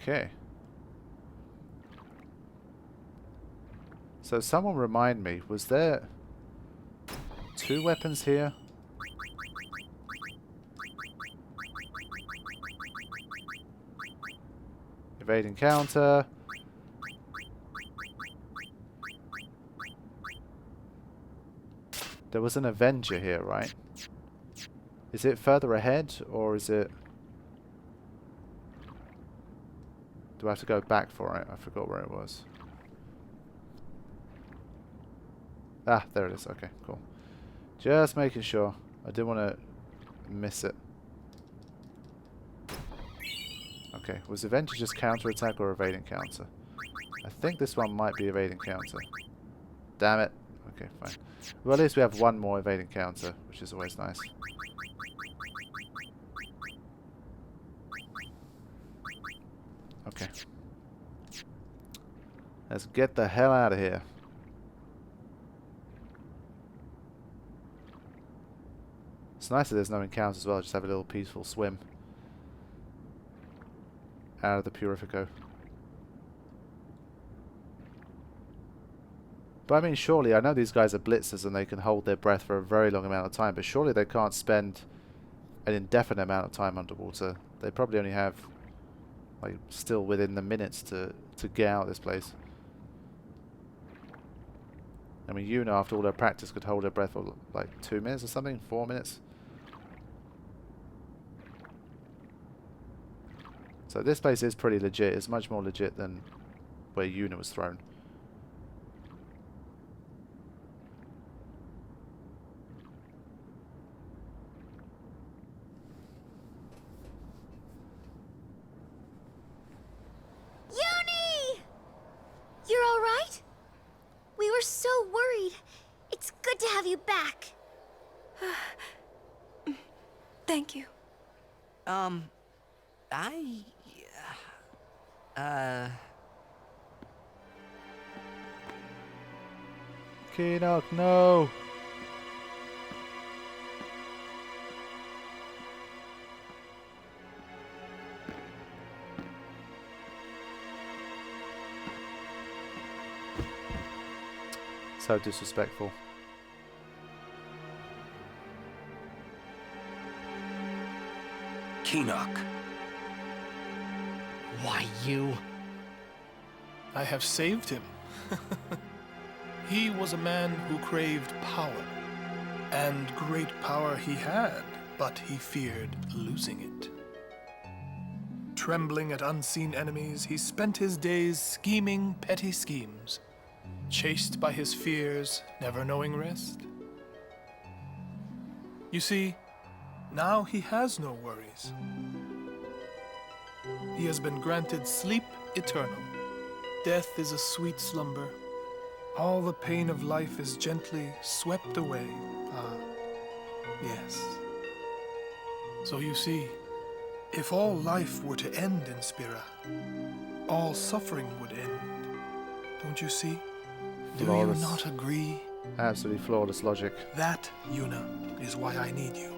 Okay. So someone remind me, was there 2 weapons here? Evade encounter. There was an Avenger here, right? Is it further ahead, or is it... Do I have to go back for it? I forgot where it was. Ah, there it is. Okay, cool. Just making sure. I didn't want to miss it. Okay, was Avenger just counter-attack or evade encounter? I think this one might be evade encounter. Damn it. Okay, fine. Well, at least we have one more evade encounter, which is always nice. Okay. Let's get the hell out of here. It's nice that there's no encounters as well, just have a little peaceful swim out of the Purifico. But I mean, surely, I know these guys are blitzers and they can hold their breath for a very long amount of time, but surely they can't spend an indefinite amount of time underwater. They probably only have, like, still within the minutes to get out of this place. I mean, Yuna, after all her practice, could hold her breath for, like, 2 minutes or something? 4 minutes? So this place is pretty legit. It's much more legit than where Yuna was thrown.
Uni! You're all right? We were so worried. It's good to have you back.
Thank you.
Kinok, no! So disrespectful.
Kinok.
Why you?
I have saved him. He was a man who craved power. And great power he had, but he feared losing it. Trembling at unseen enemies, he spent his days scheming petty schemes. Chased by his fears, never knowing rest. You see, now he has no worries. He has been granted sleep eternal. Death is a sweet slumber. All the pain of life is gently swept away. Ah, yes. So you see, if all life were to end in Spira, all suffering would end. Don't you see?
Flawless.
Do you not agree?
Absolutely flawless logic.
That, Yuna, is why I need you.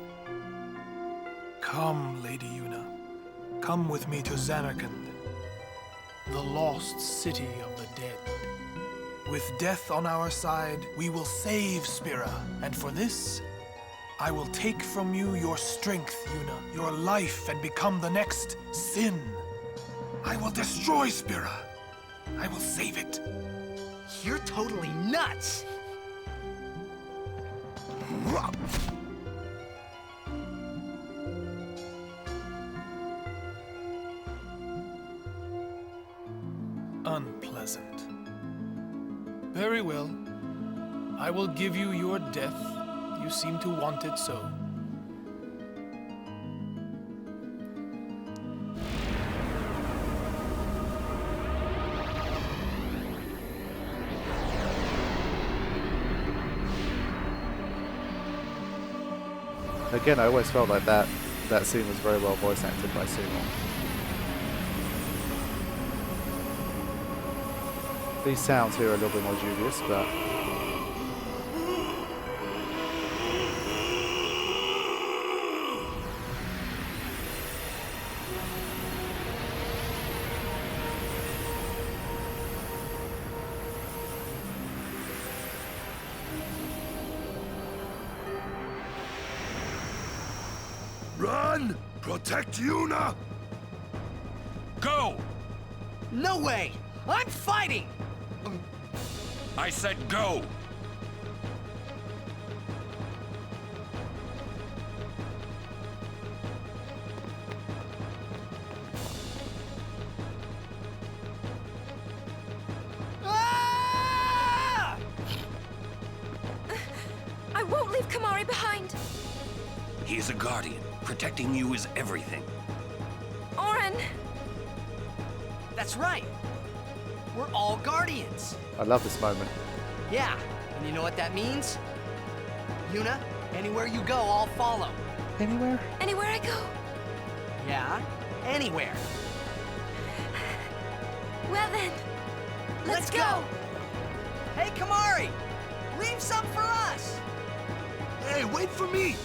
Come, Lady Yuna. Come with me to Zanarkand, the lost city of the dead. With death on our side, we will save Spira. And for this, I will take from you your strength, Yuna, your life, and become the next Sin. I will destroy Spira. I will save it.
You're totally nuts!
Unpleasant. Very well. I will give you your death. You seem to want it so.
Again, I always felt like that scene was very well voice acted by Seymour. These sounds here are a little bit more dubious, but
Run! Protect Yuna!
Go!
No way! I'm fighting!
I said go!
Ah! I won't leave Kamari behind.
He's a guardian. Protecting you is everything.
Oren!
That's right. We're all guardians.
I love this moment.
Yeah, and you know what that means? Yuna, anywhere you go, I'll follow.
Anywhere?
Anywhere I go.
Yeah, anywhere.
Well then, let's go.
Hey, Kamari! Leave some for us!
Hey, wait for me!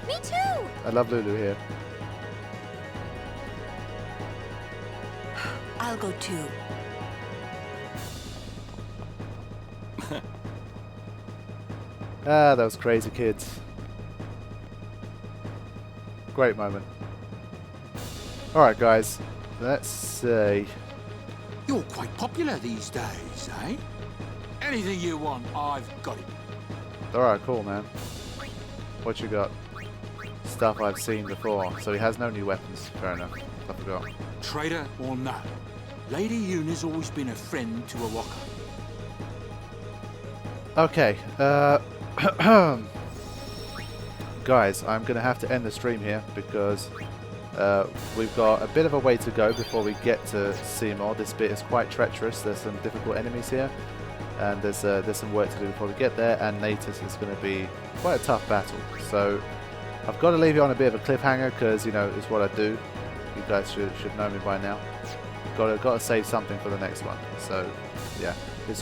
Me too!
I love Lulu here.
I'll go too.
Ah, those crazy kids. Great moment. Alright guys, let's see.
You're quite popular these days, eh? Anything you want, I've got it.
Alright, cool man. What you got? Stuff I've seen before. So he has no new weapons. Fair enough. I forgot.
Traitor or no, Lady Yuna's always been a friend to a walker.
Okay, guys, I'm going to have to end the stream here because we've got a bit of a way to go before we get to Seymour. This bit is quite treacherous. There's some difficult enemies here, and there's some work to do before we get there, and Natus is going to be quite a tough battle. So I've got to leave you on a bit of a cliffhanger because, you know, it's what I do. You guys should know me by now. Got to save something for the next one. So yeah, it's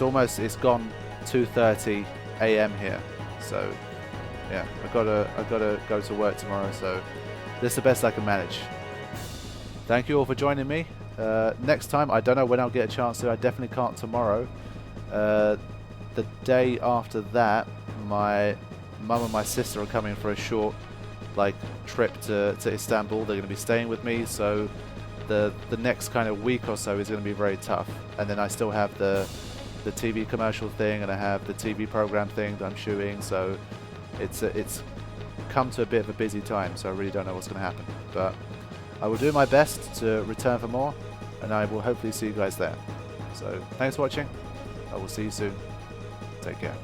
gone 2:30 a.m. here. So yeah, I gotta go to work tomorrow. So this is the best I can manage. Thank you all for joining me. Next time, I don't know when I'll get a chance to. I definitely can't tomorrow. The day after that, my mum and my sister are coming for a short trip to Istanbul. They're going to be staying with me, so the next kind of week or so is going to be very tough. And then I still have the TV commercial thing, and I have the TV program thing that I'm shooting, so it's come to a bit of a busy time, so I really don't know what's going to happen. But I will do my best to return for more, and I will hopefully see you guys there. So thanks for watching. I will see you soon. Take care.